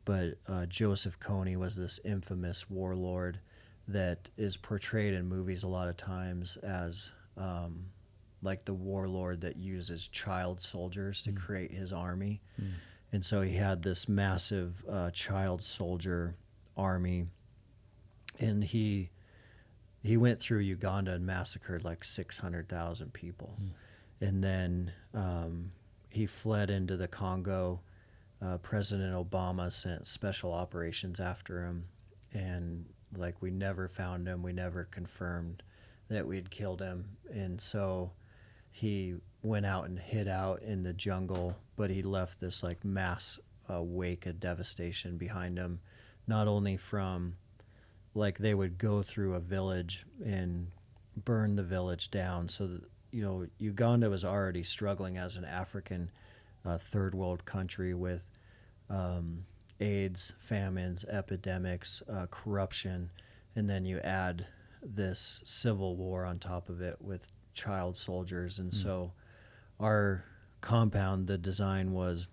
but Joseph Kony was this infamous warlord that is portrayed in movies a lot of times as like the warlord that uses child soldiers to create his army. And so he had this massive child soldier army, and he went through Uganda and massacred like 600,000 people. And then he fled into the Congo. President Obama sent special operations after him, and like we never found him. We never confirmed that we'd killed him. And so he went out and hid out in the jungle, but he left this like mass wake of devastation behind him, not only from like they would go through a village and burn the village down. So that, you know, Uganda was already struggling as an African third world country with AIDS, famines, epidemics, corruption, and then you add this civil war on top of it with child soldiers. And so our compound, the design was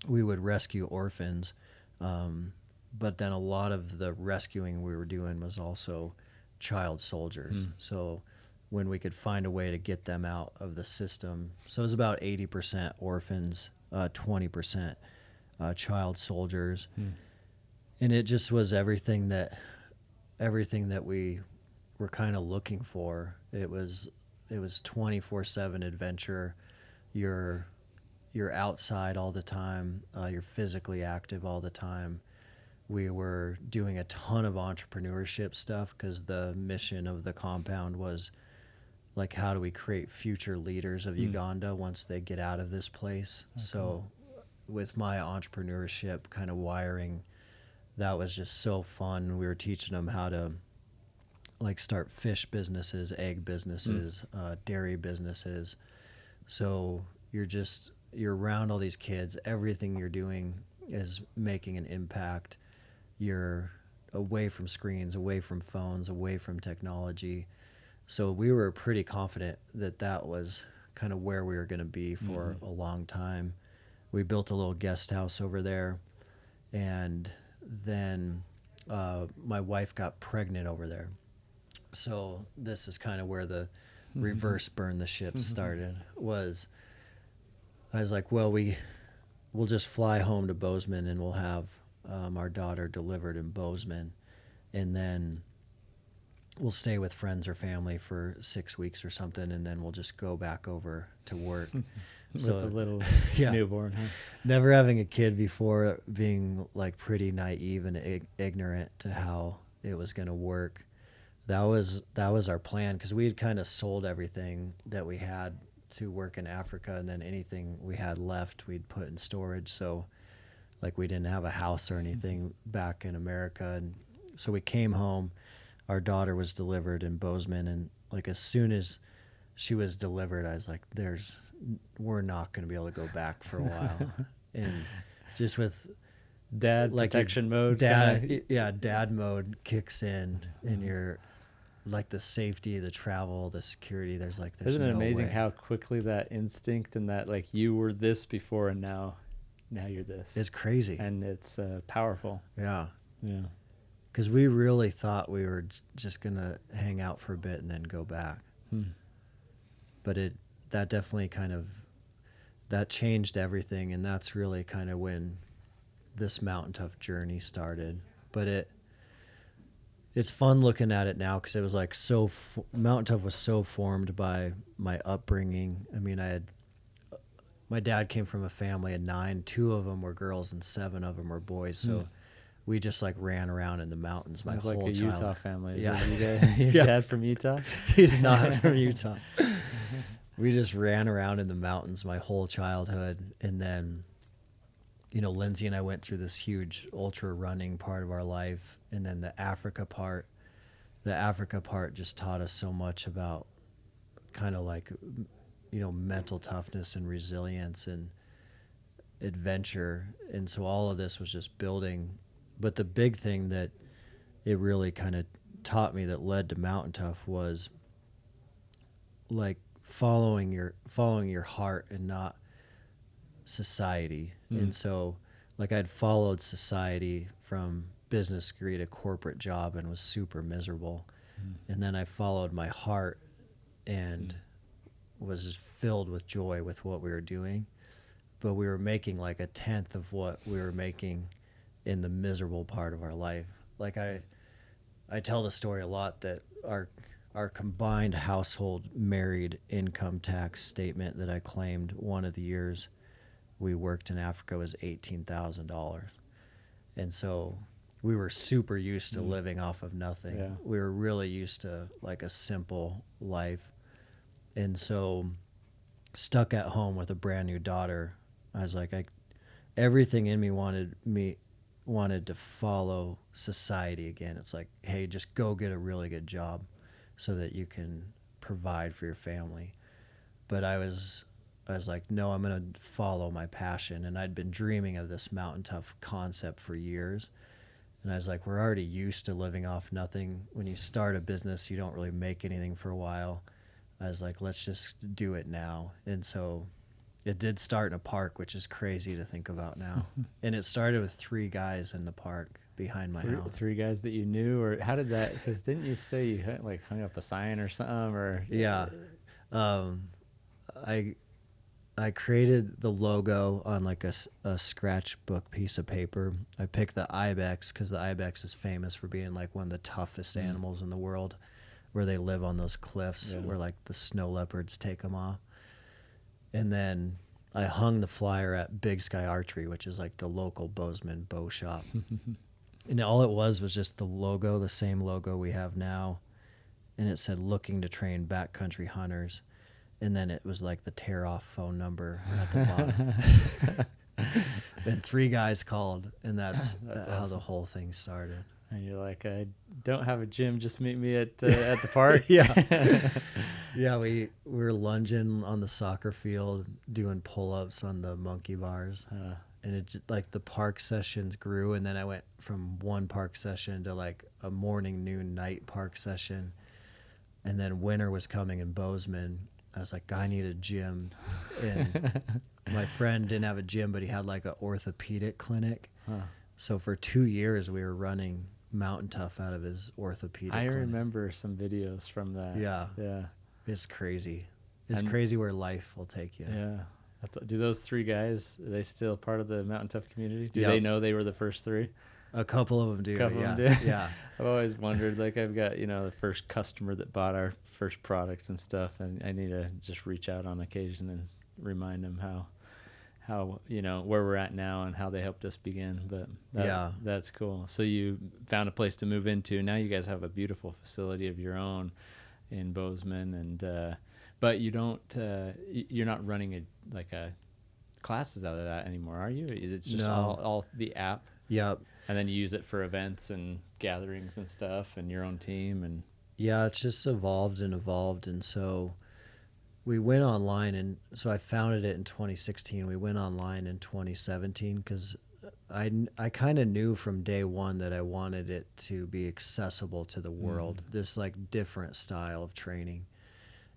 we would rescue orphans, but then a lot of the rescuing we were doing was also child soldiers. So when we could find a way to get them out of the system, so it was about 80% orphans, 20% child soldiers, and it just was everything that we were kind of looking for. It was 24/7 adventure. You're outside all the time. You're physically active all the time. We were doing a ton of entrepreneurship stuff because the mission of the compound was like, how do we create future leaders of Uganda once they get out of this place? Okay. So with my entrepreneurship kind of wiring, that was just so fun. We were teaching them how to like start fish businesses, egg businesses, dairy businesses. So you're around all these kids. Everything you're doing is making an impact. You're away from screens, away from phones, away from technology. So we were pretty confident that that was kind of where we were going to be for a long time. We built a little guest house over there, and then my wife got pregnant over there. So this is kind of where the reverse burn the ships started. I was like, well, we'll just fly home to Bozeman, and we'll have our daughter delivered in Bozeman, and then we'll stay with friends or family for 6 weeks or something, and then we'll just go back over to work. With a little newborn, huh? Never having a kid before, being like pretty naive and ignorant to how it was going to work. That was our plan, because we had kind of sold everything that we had to work in Africa, and then anything we had left we'd put in storage. So like we didn't have a house or anything back in America, and So we came home. Our daughter was delivered in Bozeman, and like as soon as she was delivered, I was like, we're not going to be able to go back for a while. And just with dad like protection mode, dad mode kicks in, and you're like the safety, the travel, the security. There's Isn't it no amazing way. how quickly that instinct and that like you were this before and now you're this? It's crazy. And it's powerful. Yeah. Yeah. Because we really thought we were just going to hang out for a bit and then go back. But that definitely that changed everything. And that's really kind of when this Mountain Tough journey started. But it's fun looking at it now because it was like Mountain Tough was so formed by my upbringing. I mean, my dad came from a family of 9. 2 of them were girls and 7 of them were boys. So we just like ran around in the mountains. Sounds my like whole a child. Utah family. Yeah. Your dad from Utah? He's not from Utah. We just ran around in the mountains my whole childhood. And then, Lindsay and I went through this huge ultra running part of our life. And then the Africa part just taught us so much about kind of like, mental toughness and resilience and adventure. And so all of this was just building. But the big thing that it really kind of taught me that led to Mountain Tough was like following your heart and not society. And so like I'd followed society from business degree to corporate job and was super miserable. And then I followed my heart and was just filled with joy with what we were doing. But we were making like 1/10 of what we were making in the miserable part of our life. Like I tell the story a lot that our combined household married income tax statement that I claimed one of the years we worked in Africa was $18,000. And so we were super used to living off of nothing. Yeah. We were really used to like a simple life. And so stuck at home with a brand new daughter, I was like, everything in me wanted to follow society again. It's like, hey, just go get a really good job so that you can provide for your family. But I was like, no, I'm going to follow my passion. And I'd been dreaming of this Mountain Tough concept for years. And I was like, we're already used to living off nothing. When you start a business, you don't really make anything for a while. I was like, let's just do it now. And so it did start in a park, which is crazy to think about now. And it started with 3 guys in the park behind my house. 3 guys that you knew, or how did that? Because didn't you say you like hung up a sign or something? Or yeah, I created the logo on like a scratchbook piece of paper. I picked the ibex because the ibex is famous for being like one of the toughest animals in the world, where they live on those cliffs where like the snow leopards take them off. And then I hung the flyer at Big Sky Archery, which is like the local Bozeman bow shop. And all it was just the logo, the same logo we have now. And it said, looking to train backcountry hunters. And then it was like the tear-off phone number at the bottom. And 3 guys called, and that's how awesome. the whole thing started. And you're like, I don't have a gym. Just meet me at the park. Yeah, we were lunging on the soccer field, doing pull-ups on the monkey bars. And it just, like the park sessions grew, and then I went from one park session to like a morning, noon, night park session. And then winter was coming in Bozeman. I was like, I need a gym. And my friend didn't have a gym, but he had like an orthopedic clinic. So for 2 years, we were running Mountain Tough out of his orthopedic clinic. Remember some videos from that. Yeah. It's crazy. It's crazy where life will take you. Yeah. Do those 3 guys, are they still part of the Mountain Tough community? Do Yep. they know they were the first 3? A couple of them do. Yeah. I've always wondered, like I've got, the first customer that bought our first product and stuff, and I need to just reach out on occasion and remind them how where we're at now and how they helped us begin. But that's cool. So you found a place to move into. Now you guys have a beautiful facility of your own in Bozeman, and but you don't you're not running a classes out of that anymore, are you? Is it just all the app? Yep. And then you use it for events and gatherings and stuff and your own team. And Yeah, it's just evolved and evolved. And so we went online, and so I founded it in 2016. We went online in 2017 because I kind of knew from day one that I wanted it to be accessible to the world, this like different style of training.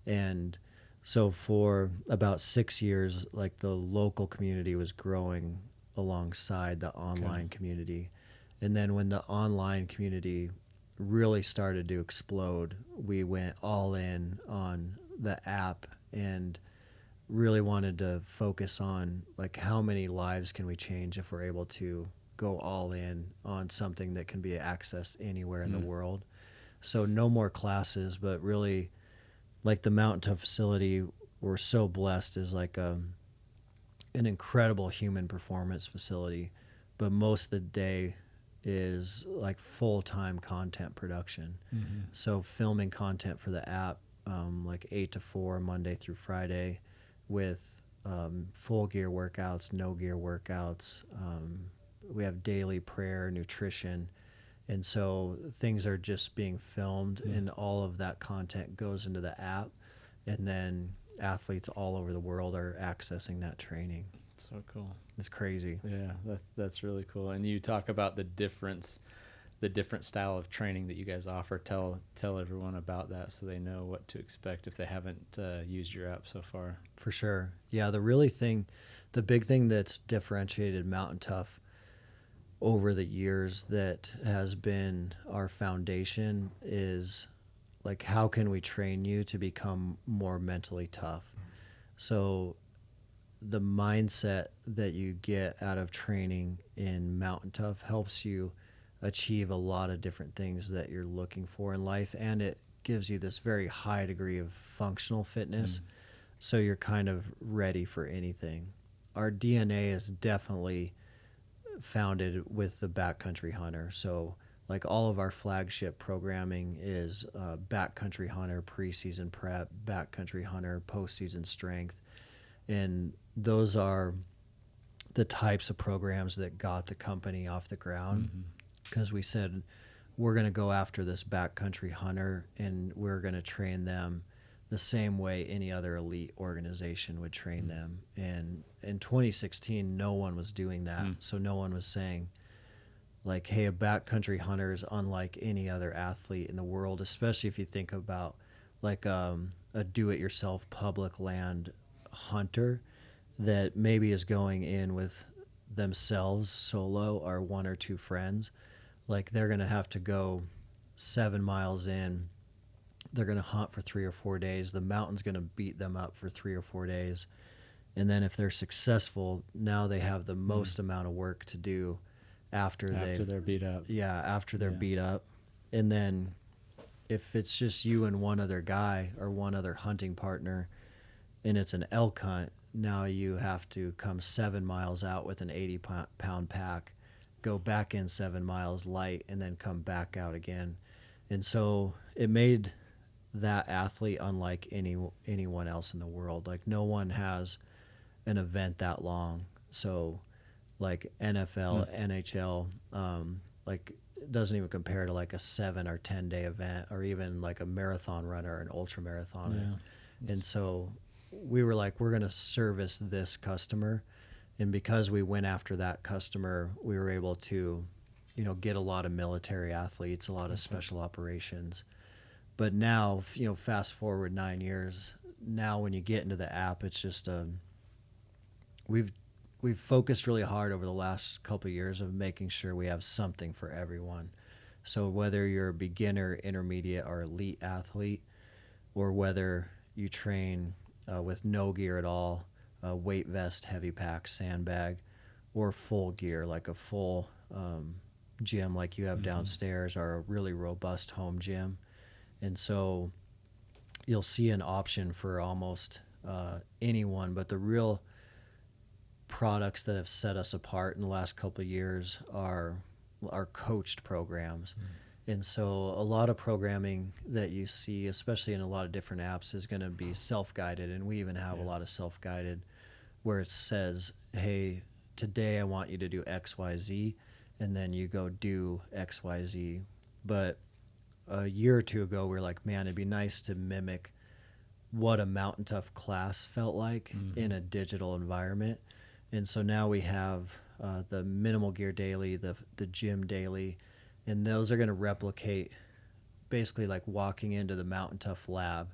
And so for about 6 years, like the local community was growing alongside the online community. And then when the online community really started to explode, we went all in on the app and really wanted to focus on like how many lives can we change if we're able to go all in on something that can be accessed anywhere in the world. So no more classes, but really like the Mountain Tough facility, we're so blessed is like an incredible human performance facility, but most of the day is like full-time content production. So filming content for the app, like 8 to 4 Monday through Friday, with full gear workouts, no gear workouts. We have daily prayer, nutrition, and so things are just being filmed, and all of that content goes into the app, and then athletes all over the world are accessing that training. so cool. It's crazy. Yeah, that's really cool. And you talk about the different style of training that you guys offer. Tell everyone about that so they know what to expect if they haven't used your app so far. For sure. Yeah, the big thing that's differentiated Mountain Tough over the years that has been our foundation is like, how can we train you to become more mentally tough? So the mindset that you get out of training in Mountain Tough helps you achieve a lot of different things that you're looking for in life, and it gives you this very high degree of functional fitness, so you're kind of ready for anything. Our DNA is definitely founded with the backcountry hunter, so like all of our flagship programming is backcountry hunter preseason prep, backcountry hunter postseason strength, and those are the types of programs that got the company off the ground, because we said we're going to go after this backcountry hunter and we're going to train them the same way any other elite organization would train them. And in 2016, no one was doing that. So no one was saying like, hey, a backcountry hunter is unlike any other athlete in the world, especially if you think about like a do-it-yourself public land hunter that maybe is going in with themselves solo or one or two friends. Like, they're going to have to go 7 miles in. They're going to hunt for 3 or 4 days. The mountain's going to beat them up for 3 or 4 days. And then if they're successful, now they have the most amount of work to do after they're beat up. Yeah, after they're beat up. And then if it's just you and one other guy or one other hunting partner and it's an elk hunt, now you have to come 7 miles out with an 80-pound pack, go back in 7 miles light, and then come back out again. And so it made that athlete unlike anyone else in the world. Like, no one has an event that long. So like NFL, NHL, like, it doesn't even compare to like a 7 or 10 day event, or even like a marathon runner, an ultra marathoner. And so we were like, we're going to service this customer. And because we went after that customer, we were able to, get a lot of military athletes, a lot of special operations. But now, fast forward 9 years, now when you get into the app, it's just we've focused really hard over the last couple of years of making sure we have something for everyone. So whether you're a beginner, intermediate, or elite athlete, or whether you train with no gear at all, weight vest, heavy pack, sandbag, or full gear, like a full gym like you have downstairs, or a really robust home gym. And so you'll see an option for almost anyone, but the real products that have set us apart in the last couple of years are our coached programs. And so a lot of programming that you see, especially in a lot of different apps, is going to be self-guided, and we even have a lot of self-guided where it says, hey, today I want you to do XYZ, and then you go do XYZ. But a year or two ago, we were like, man, it'd be nice to mimic what a Mountain Tough class felt like in a digital environment. And so now we have the minimal gear daily, the gym daily, and those are going to replicate basically like walking into the Mountain Tough lab,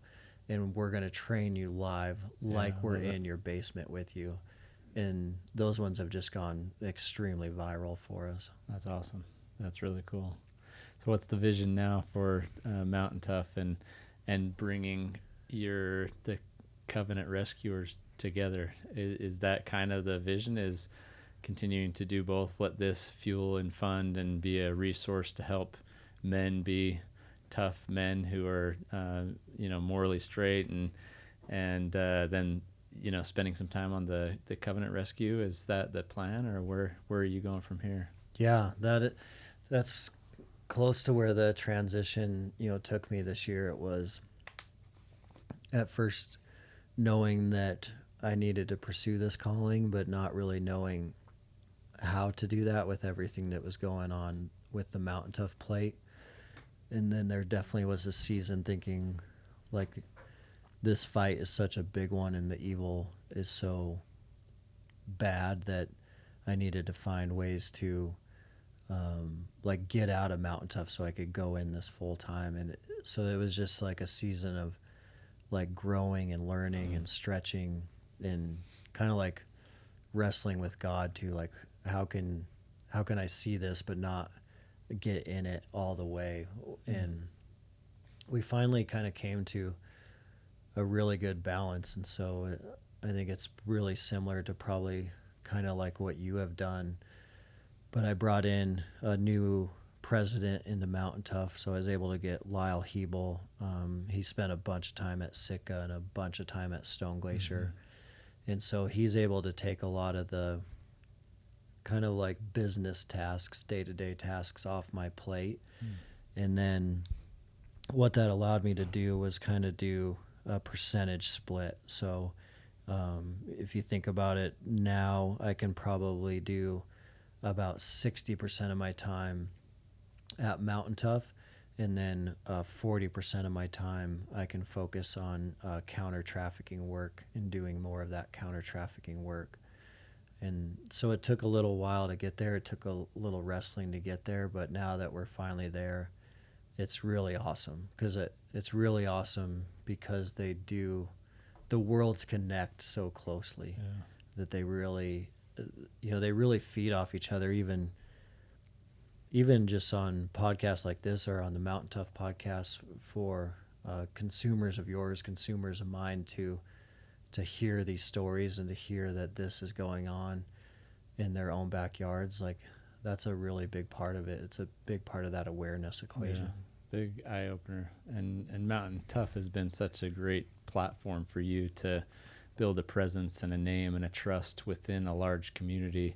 and we're going to train you live like we're in your basement with you. And those ones have just gone extremely viral for us. That's awesome. That's really cool. So what's the vision now for Mountain Tough and bringing the Covenant Rescuers together? Is that kind of the vision, is continuing to do both, let this fuel and fund and be a resource to help men be tough men who are morally straight, and then spending some time on the Covenant Rescue? Is that the plan, or where are you going from here? Yeah, that's close to where the transition took me this year. It was at first knowing that I needed to pursue this calling, but not really knowing how to do that with everything that was going on with the Mountain Tough plate. And then there definitely was a season thinking, like, this fight is such a big one and the evil is so bad that I needed to find ways to get out of Mountain Tough so I could go in this full time. And so it was just like a season of like growing and learning and stretching and kind of like wrestling with God too. Like, how can I see this but not get in it all the way? And we finally kind of came to a really good balance. And so I think it's really similar to probably kind of like what you have done, but I brought in a new president into Mountain Tough, so I was able to get Lyle Hebel. He spent a bunch of time at Sitka and a bunch of time at Stone Glacier, and so he's able to take a lot of the kind of like business tasks, day-to-day tasks off my plate. And then what that allowed me to do was kind of do a percentage split. So if you think about it now, I can probably do about 60% of my time at Mountain Tough, and then 40% of my time I can focus on counter trafficking work and doing more of that counter trafficking work. And so it took a little while to get there. It took a little wrestling to get there, but now that we're finally there, it's really awesome. It's really awesome because the worlds connect so closely that they really, they really feed off each other. Even just on podcasts like this or on the Mountain Tough podcast for consumers of yours, consumers of mine, to hear these stories and to hear that this is going on in their own backyards, like, that's a really big part of it. It's a big part of that awareness equation. Yeah, big eye opener. And Mountain Tough has been such a great platform for you to build a presence and a name and a trust within a large community.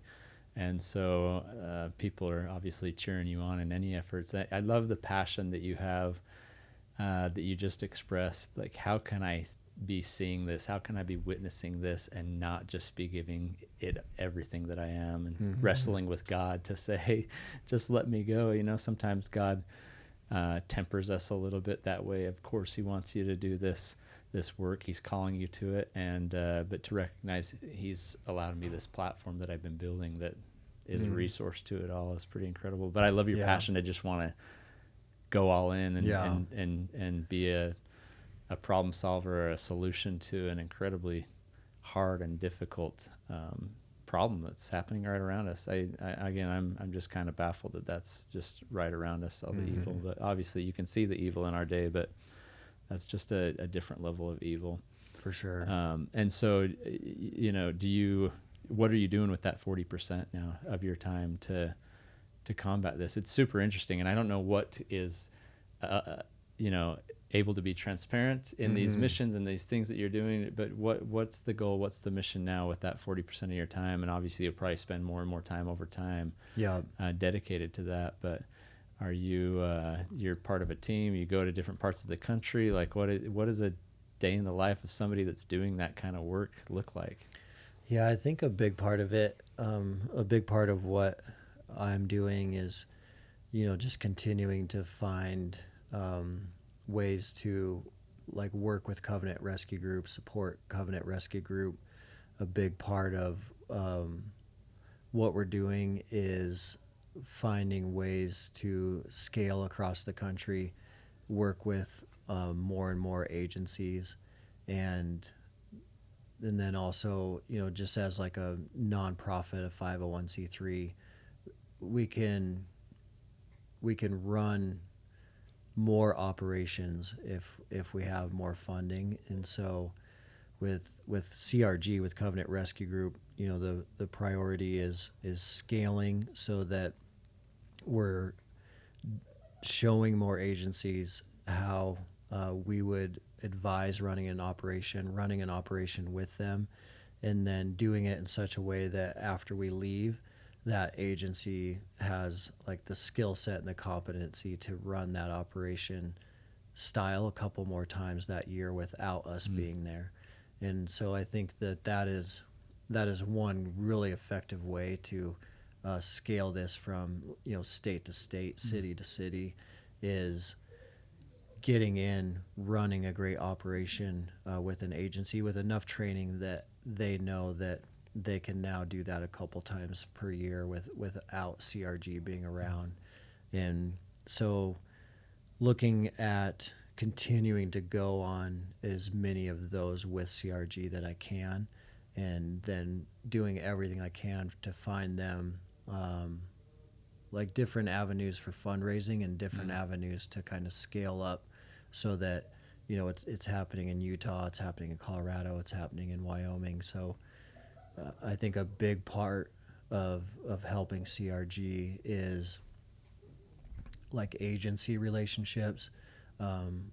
And so people are obviously cheering you on in any efforts. I love the passion that you have, that you just expressed. Like, how can I be seeing this? How can I be witnessing this and not just be giving it everything that I am, and wrestling with God to say, hey, just let me go. Sometimes God tempers us a little bit that way. Of course, he wants you to do this work. He's calling you to it. And but to recognize he's allowed me this platform that I've been building that is a resource to it all is pretty incredible. But I love your passion to just want to go all in and be a problem solver or a solution to an incredibly hard and difficult problem that's happening right around us. I'm just kind of baffled that that's just right around us, all the evil. But obviously you can see the evil in our day, but that's just a different level of evil. For sure. And so, what are you doing with that 40% now of your time to combat this? It's super interesting, and I don't know what is, able to be transparent in these missions and these things that you're doing, but what's the goal? What's the mission now with that 40% of your time? And obviously you'll probably spend more and more time over time dedicated to that. But are you, you're part of a team, you go to different parts of the country? Like, what is a day in the life of somebody that's doing that kind of work look like? Yeah, I think a big part of it, a big part of what I'm doing is, just continuing to find ways to like work with Covenant Rescue Group, support Covenant Rescue Group. A big part of what we're doing is finding ways to scale across the country, work with more and more agencies, and then also, just as like a nonprofit, a 501c3, we can run more operations if we have more funding. And so with CRG, with Covenant Rescue Group, the priority is scaling so that we're showing more agencies how we would advise running an operation with them, and then doing it in such a way that after we leave, that agency has like the skill set and the competency to run that operation style a couple more times that year without us being there. And so I think that is one really effective way to scale this from state to state, city to city, is getting in, running a great operation with an agency with enough training that they know that they can now do that a couple times per year without CRG being around. And so looking at continuing to go on as many of those with CRG that I can, and then doing everything I can to find them like different avenues for fundraising and different avenues to kind of scale up, so that it's happening in Utah, it's happening in Colorado, it's happening in Wyoming. So I think a big part of helping CRG is like agency relationships.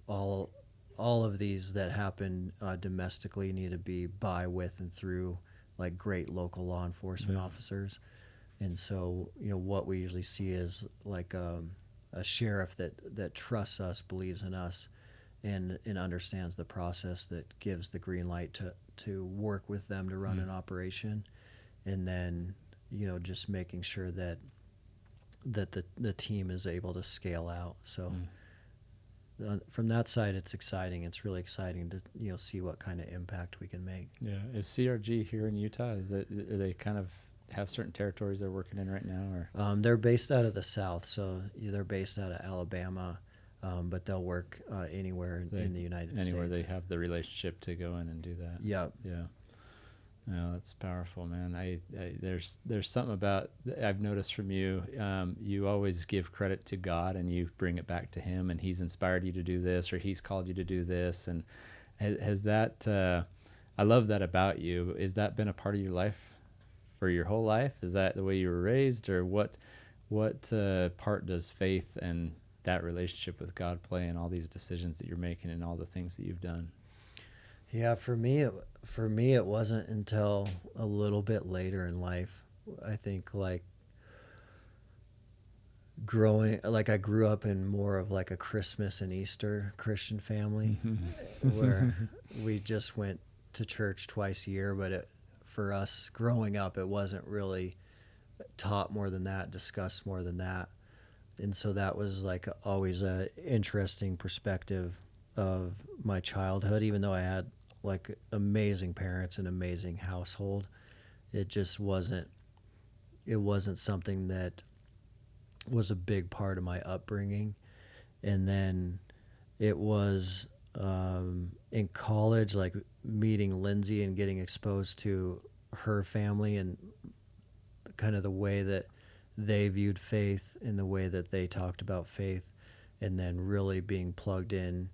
All of these that happen domestically need to be by, with, and through like great local law enforcement officers. And so, what we usually see is like a sheriff that trusts us, believes in us, and understands the process, that gives the green light to work with them to run an operation. And then, just making sure that the team is able to scale out. So from that side, it's exciting. It's really exciting to see what kind of impact we can make. Yeah. Is CRG here in Utah? Are they kind of have certain territories they're working in right now, or? They're based out of the South, so they're based out of Alabama, but they'll work anywhere in the United States. Anywhere they have the relationship to go in and do that. Yep. Yeah. No, that's powerful, man. I there's something about I've noticed from you. You always give credit to God and you bring it back to Him, and He's inspired you to do this, or He's called you to do this. And has that? I love that about you. Has that been a part of your life for your whole life? Is that the way you were raised, or what part does faith and that relationship with God play in all these decisions that you're making and all the things that you've done? Yeah, for me, it wasn't until a little bit later in life. I think like I grew up in more of like a Christmas and Easter Christian family, where we just went to church twice a year. But for us growing up, it wasn't really taught more than that, discussed more than that. And so that was like always a interesting perspective of my childhood, even though I had like amazing parents and amazing household. It just wasn't something that was a big part of my upbringing. And then it was in college, like meeting Lindsay and getting exposed to her family and kind of the way that they viewed faith and the way that they talked about faith, and then really being plugged in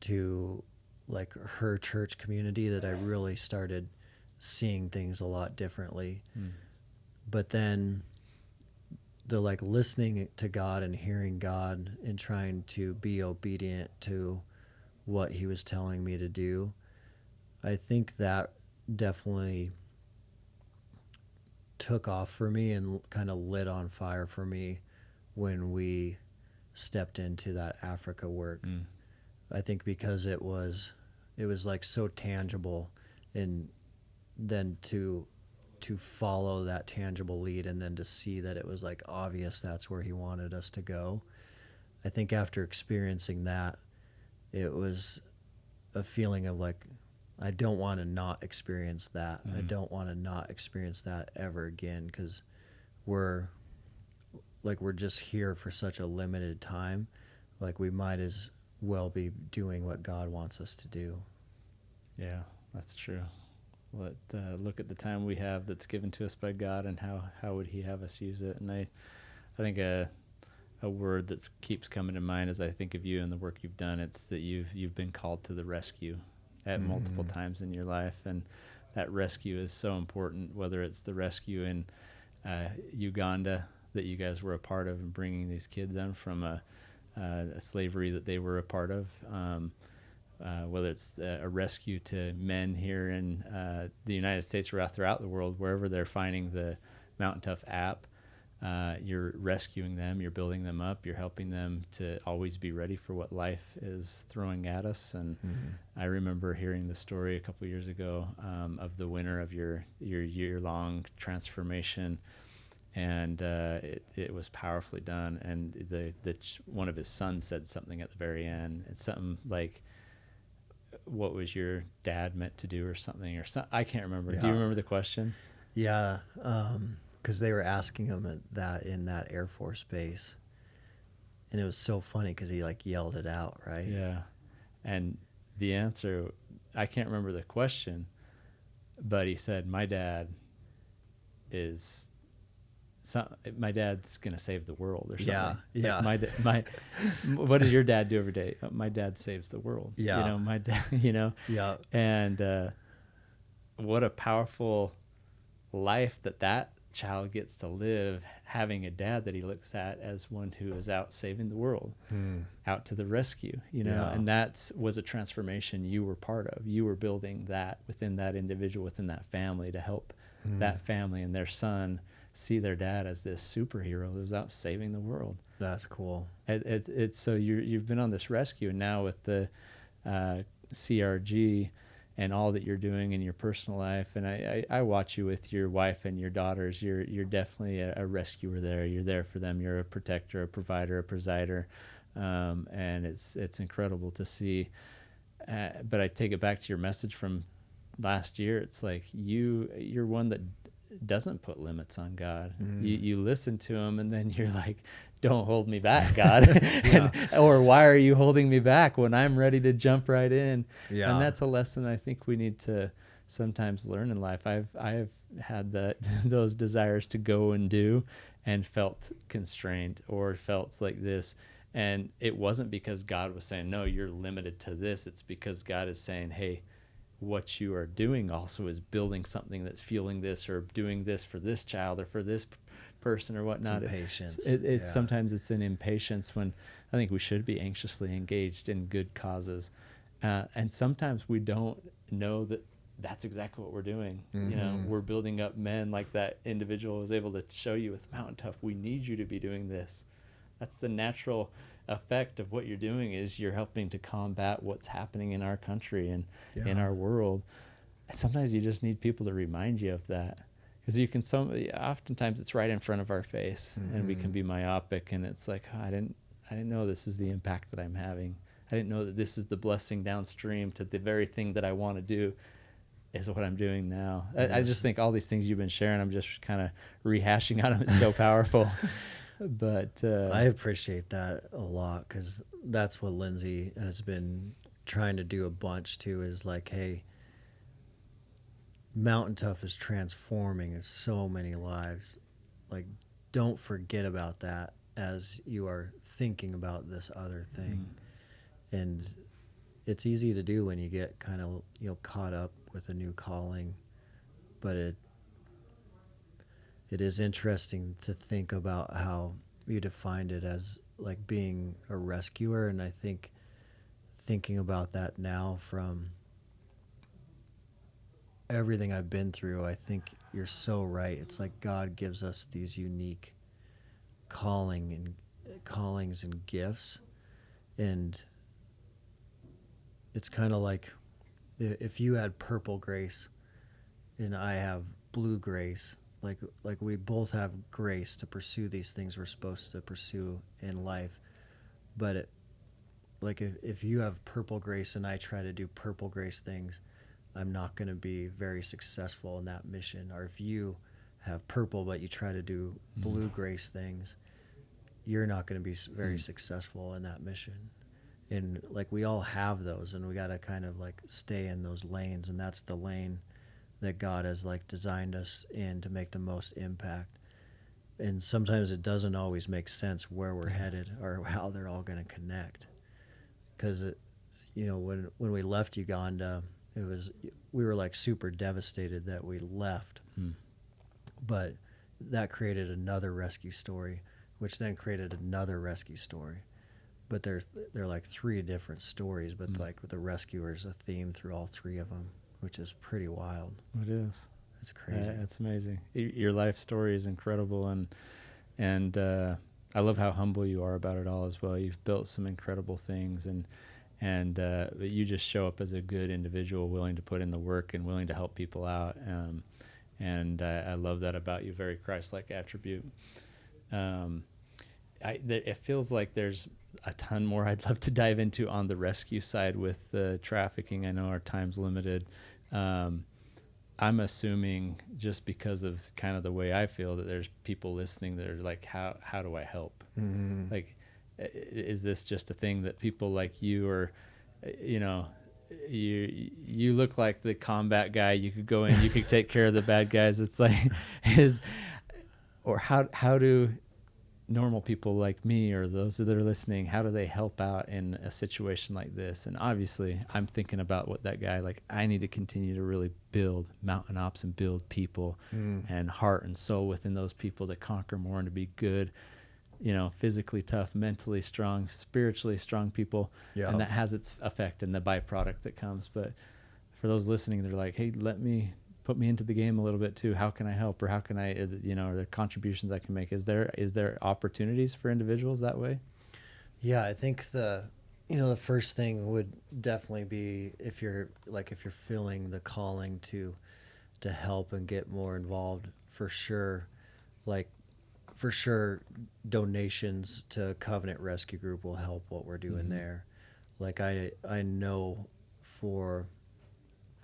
to like her church community, that I really started seeing things a lot differently. But then the like listening to God and hearing God and trying to be obedient to what He was telling me to do, I think that definitely took off for me and kind of lit on fire for me when we stepped into that Africa work. I think because it was like so tangible, and then to to follow that tangible lead and then to see that it was like obvious that's where he wanted us to go. I think after experiencing that, it was a feeling of like, I don't want to not experience that. I don't want to not experience that ever again, because we're just here for such a limited time. Like, we might as well be doing what God wants us to do. Yeah, that's true. Look at the time we have that's given to us by God, and how would he have us use it. And I think a word that keeps coming to mind as I think of you and the work you've done, it's that you've been called to the rescue at multiple times in your life, and that rescue is so important, whether it's the rescue in Uganda that you guys were a part of and bringing these kids in from a slavery that they were a part of, whether it's a rescue to men here in the United States or throughout the world, wherever they're finding the Mountain Tough app. You're rescuing them, you're building them up, you're helping them to always be ready for what life is throwing at us. And I remember hearing the story a couple of years ago of the winner of your year-long transformation, and it was powerfully done. And one of his sons said something at the very end. It's something like, what was your dad meant to do, or something, I can't remember. Yeah. Do you remember the question? Yeah. Because they were asking him that in that Air Force base, and it was so funny because he like yelled it out, right? Yeah, and the answer, I can't remember the question, but he said, "My dad's gonna save the world," or something. Yeah. Like what does your dad do every day? My dad saves the world. Yeah. You know, my dad. You know. Yeah. And what a powerful life that child gets to live, having a dad that he looks at as one who is out saving the world, out to the rescue, you know. Yeah. And that was a transformation you were part of. You were building that within that individual, within that family, to help that family and their son see their dad as this superhero that was out saving the world. That's cool. It's so you've been on this rescue, and now with the CRG and all that you're doing in your personal life, and I watch you with your wife and your daughters. You're definitely a rescuer there. You're there for them. You're a protector, a provider, a presider, and it's incredible to see. But I take it back to your message from last year. It's like you're one that doesn't put limits on God. You listen to him, and then you're like, don't hold me back, God. Or why are you holding me back when I'm ready to jump right in? Yeah. And that's a lesson I think we need to sometimes learn in life. I have had those desires to go and do, and felt constrained or felt like this. And it wasn't because God was saying, no, you're limited to this. It's because God is saying, hey, what you are doing also is building something that's fueling this, or doing this for this child or for this person or whatnot. It's impatience. It's sometimes it's an impatience when I think we should be anxiously engaged in good causes, and sometimes we don't know that that's exactly what we're doing. You know, we're building up men like that individual was able to show you with Mountain Tough. We need you to be doing this. That's the natural effect of what you're doing, is you're helping to combat what's happening in our country and in our world. And sometimes you just need people to remind you of that, because oftentimes it's right in front of our face, and we can be myopic, and it's like, I didn't know this is the impact that I'm having. I didn't know that this is the blessing downstream to the very thing that I want to do is what I'm doing now. Yes. I just think all these things you've been sharing, I'm just kind of rehashing on them. It's so powerful. But I appreciate that a lot, because that's what Lindsay has been trying to do a bunch too, is like, hey, Mountain Tough is transforming in so many lives. Like, don't forget about that as you are thinking about this other thing. And it's easy to do when you get kind of, caught up with a new calling, but it is interesting to think about how you defined it as like being a rescuer. And I think thinking about that now from everything I've been through, I think you're so right. It's like God gives us these unique callings and gifts. And it's kind of like if you had purple grace and I have blue grace. Like we both have grace to pursue these things we're supposed to pursue in life. But like if you have purple grace and I try to do purple grace things, I'm not going to be very successful in that mission. Or if you have purple but you try to do blue grace things, you're not going to be very successful in that mission. And like we all have those, and we got to kind of like stay in those lanes, and that's the lane that God has like designed us in to make the most impact. And sometimes it doesn't always make sense where we're headed or how they're all going to connect. Because when we left Uganda, we were like super devastated that we left. But that created another rescue story, which then created another rescue story. But they're like three different stories, but like with the rescuer's a theme through all three of them, which is pretty wild. It is. It's crazy. It's amazing. Your life story is incredible, and I love how humble you are about it all as well. You've built some incredible things, but you just show up as a good individual, willing to put in the work and willing to help people out. And I love that about you. Very Christ-like attribute. It feels like there's a ton more I'd love to dive into on the rescue side with the trafficking. I know our time's limited. I'm assuming, just because of kind of the way I feel, that there's people listening that are like, how do I help? Mm-hmm. Like, is this just a thing that people like you, or, you look like the combat guy, you could go in, you could take care of the bad guys. It's like, how do normal people like me, or those that are listening, how do they help out in a situation like this? And obviously I'm thinking about what that guy, like, I need to continue to really build Mountain Ops and build people and heart and soul within those people to conquer more and to be good, physically tough, mentally strong, spiritually strong people. Yeah. And that has its effect in the byproduct that comes. But for those listening, they're like, hey, put me into the game a little bit too. How can I help? Or how can are there contributions I can make? Is there opportunities for individuals that way? Yeah, I think the first thing would definitely be if you're feeling the calling to help and get more involved, for sure. For sure, donations to Covenant Rescue Group will help what we're doing there. Like I know for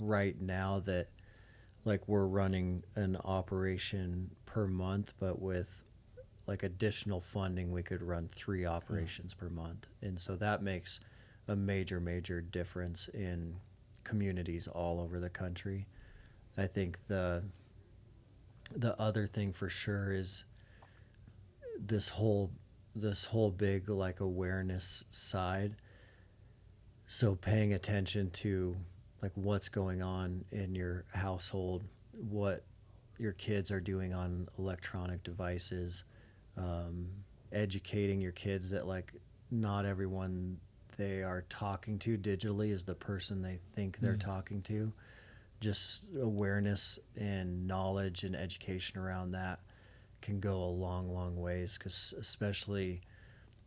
right now that like we're running an operation per month, but with like additional funding, we could run 3 operations per month. And so that makes a major, major difference in communities all over the country. I think the other thing for sure is this whole big like awareness side. So paying attention to like what's going on in your household, what your kids are doing on electronic devices, educating your kids that like not everyone they are talking to digitally is the person they think they're talking to. Just awareness and knowledge and education around that can go a long, long ways, because especially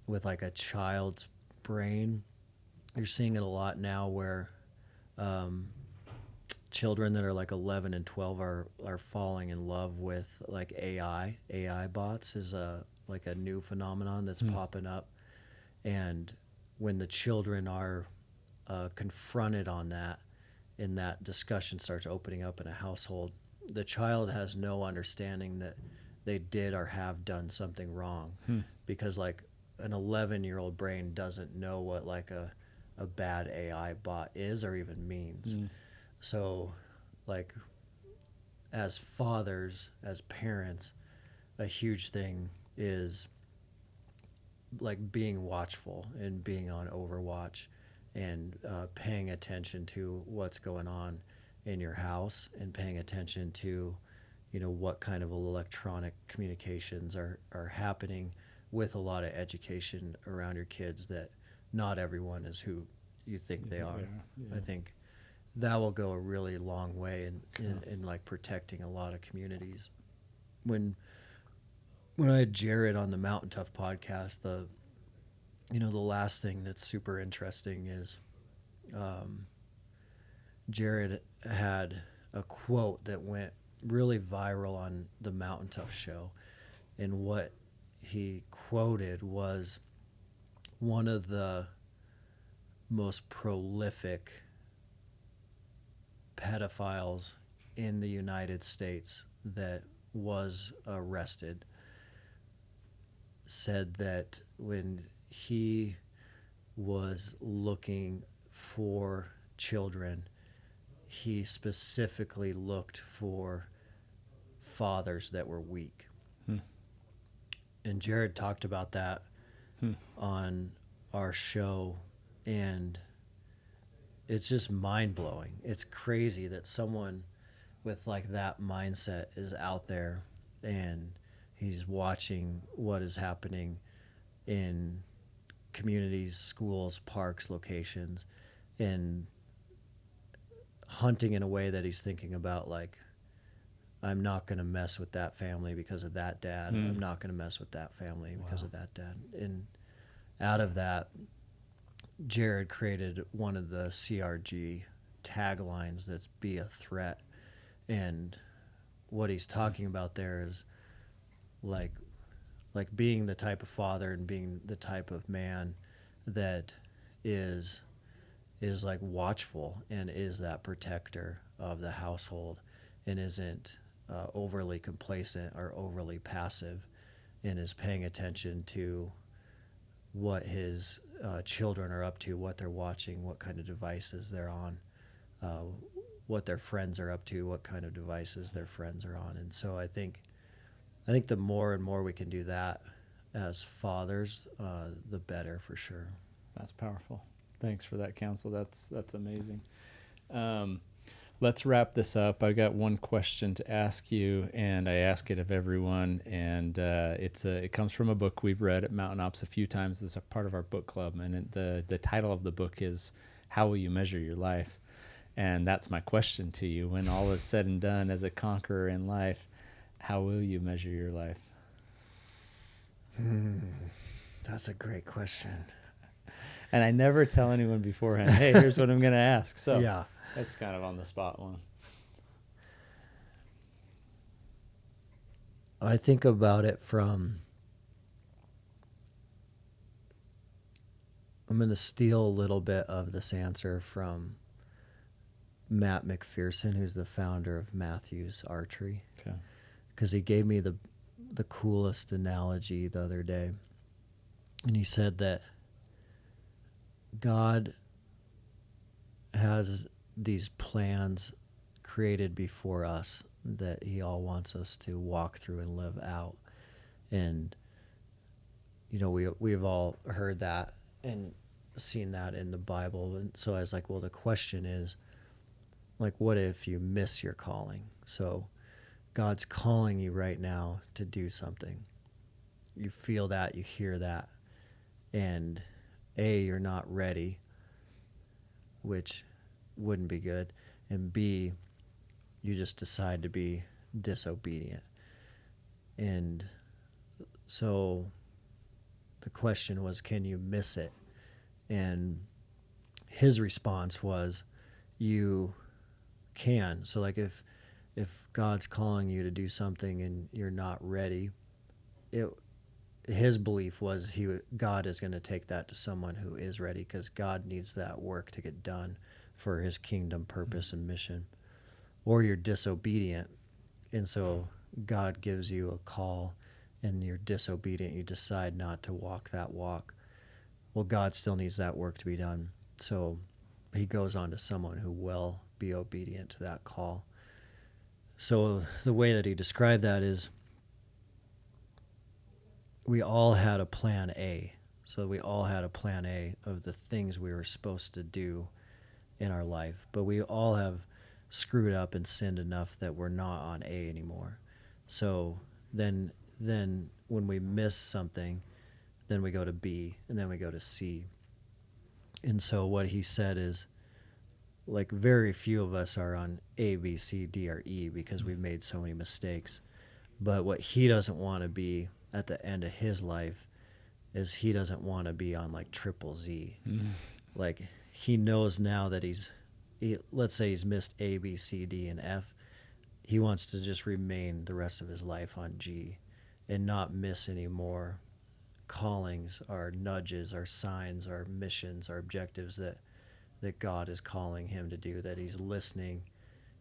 with like a child's brain, you're seeing it a lot now where children that are like 11 and 12 are falling in love with like AI bots is a new phenomenon that's popping up. And when the children are confronted on that, and that discussion starts opening up in a household, the child has no understanding that they did or have done something wrong, because like an 11-year-old brain doesn't know what like a bad AI bot is or even means. So like as fathers, as parents, a huge thing is like being watchful and being on overwatch and paying attention to what's going on in your house, and paying attention to what kind of electronic communications are happening, with a lot of education around your kids that not everyone is who you think they are. Yeah. I think that will go a really long way in like protecting a lot of communities. When I had Jared on the Mountain Tough podcast, the last thing that's super interesting is Jared had a quote that went really viral on the Mountain Tough show. And what he quoted was one of the most prolific pedophiles in the United States that was arrested said that when he was looking for children, he specifically looked for fathers that were weak. And Jared talked about that on our show, and it's just mind-blowing. It's crazy that someone with like that mindset is out there and he's watching what is happening in communities, schools, parks, locations, and hunting in a way that he's thinking about, like, I'm not going to mess with that family because of that dad. I'm not going to mess with that family because of that dad. And out of that, Jared created one of the CRG taglines that's "Be a Threat." And what he's talking about there is like being the type of father and being the type of man that is like watchful and is that protector of the household and isn't overly complacent or overly passive, and is paying attention to what his children are up to, what they're watching, what kind of devices they're on, what their friends are up to, what kind of devices their friends are on. And so I think the more and more we can do that as fathers, the better, for sure. That's powerful. Thanks for that counsel. That's amazing. Let's wrap this up. I got one question to ask you, and I ask it of everyone. And it comes from a book we've read at Mountain Ops a few times. It's a part of our book club, and the title of the book is "How Will You Measure Your Life?" And that's my question to you. When all is said and done, as a conqueror in life, how will you measure your life? That's a great question. And I never tell anyone beforehand, hey, here's what I'm going to ask. So yeah, that's kind of on the spot one. I think about it from, I'm going to steal a little bit of this answer from Matt McPherson, who's the founder of Matthews Archery. Okay. Because he gave me the coolest analogy the other day. And he said that God has these plans created before us that he all wants us to walk through and live out. And, you know, we've all heard that and seen that in the Bible. And so I was like, well, the question is, like, what if you miss your calling? So God's calling you right now to do something. You feel that, you hear that, and A, you're not ready, which wouldn't be good, and B, you just decide to be disobedient. And so the question was, can you miss it? And his response was, you can. So like if God's calling you to do something and you're not ready, his belief was God is going to take that to someone who is ready, because God needs that work to get done for his kingdom purpose and mission. Or you're disobedient, and so God gives you a call and you're disobedient, you decide not to walk that walk. Well, God still needs that work to be done. So he goes on to someone who will be obedient to that call. So the way that he described that is, we all had a plan A. So we all had a plan A of the things we were supposed to do in our life. But we all have screwed up and sinned enough that we're not on A anymore. So then when we miss something, then we go to B, and then we go to C. And so what he said is, like, very few of us are on A, B, C, D, or E because we've made so many mistakes. But what he doesn't want to be at the end of his life is he doesn't want to be on like triple Z. Like, he knows now that let's say he's missed A, B, C, D, and F. he wants to just remain the rest of his life on G and not miss any more callings, our nudges, our signs, our missions, our objectives that God is calling him to do, that he's listening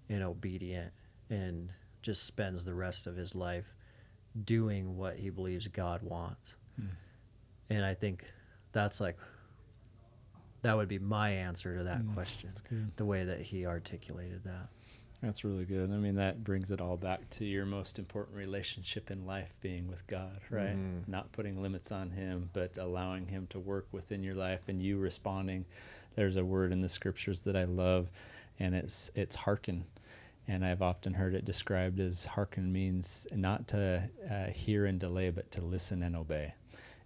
and obedient and just spends the rest of his life doing what he believes God wants. And I think that's like, that would be my answer to that question, the way that he articulated that. That's really good. I mean, that brings it all back to your most important relationship in life being with God, right? Not putting limits on him, but allowing him to work within your life and you responding. There's a word in the scriptures that I love, and it's hearken. And I've often heard it described as hearken means not to hear and delay, but to listen and obey.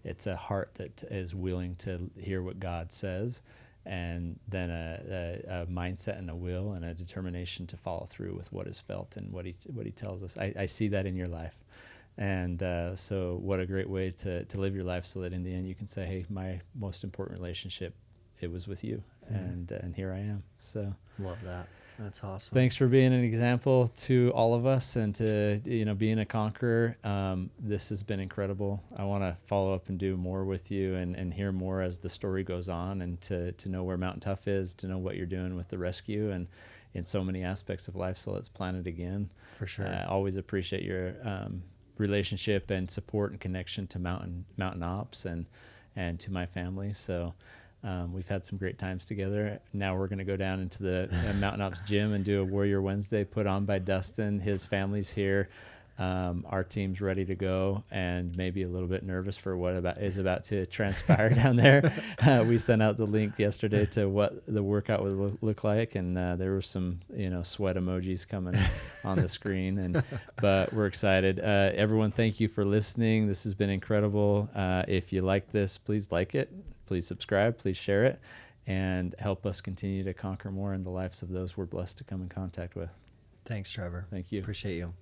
It's a heart that is willing to hear what God says, and then a mindset and a will and a determination to follow through with what is felt and what he tells us. I see that in your life. And so what a great way to live your life, so that in the end you can say, hey, my most important relationship, it was with you. And here I am. So love that. That's awesome. Thanks for being an example to all of us, and to, being a conqueror. This has been incredible. I want to follow up and do more with you and hear more as the story goes on, and to know where Mountain Tough is, to know what you're doing with the rescue and in so many aspects of life. So let's plan it again. For sure. I always appreciate your relationship and support and connection to Mountain Ops and to my family. So we've had some great times together. Now we're going to go down into the Mountain Ops gym and do a Warrior Wednesday put on by Dustin. His family's here. Our team's ready to go, and maybe a little bit nervous for what is about to transpire down there. We sent out the link yesterday to what the workout would look like, and there were some sweat emojis coming on the screen. But we're excited. Everyone, thank you for listening. This has been incredible. If you like this, please like it. Please subscribe, please share it, and help us continue to conquer more in the lives of those we're blessed to come in contact with. Thanks, Trevor. Thank you. Appreciate you.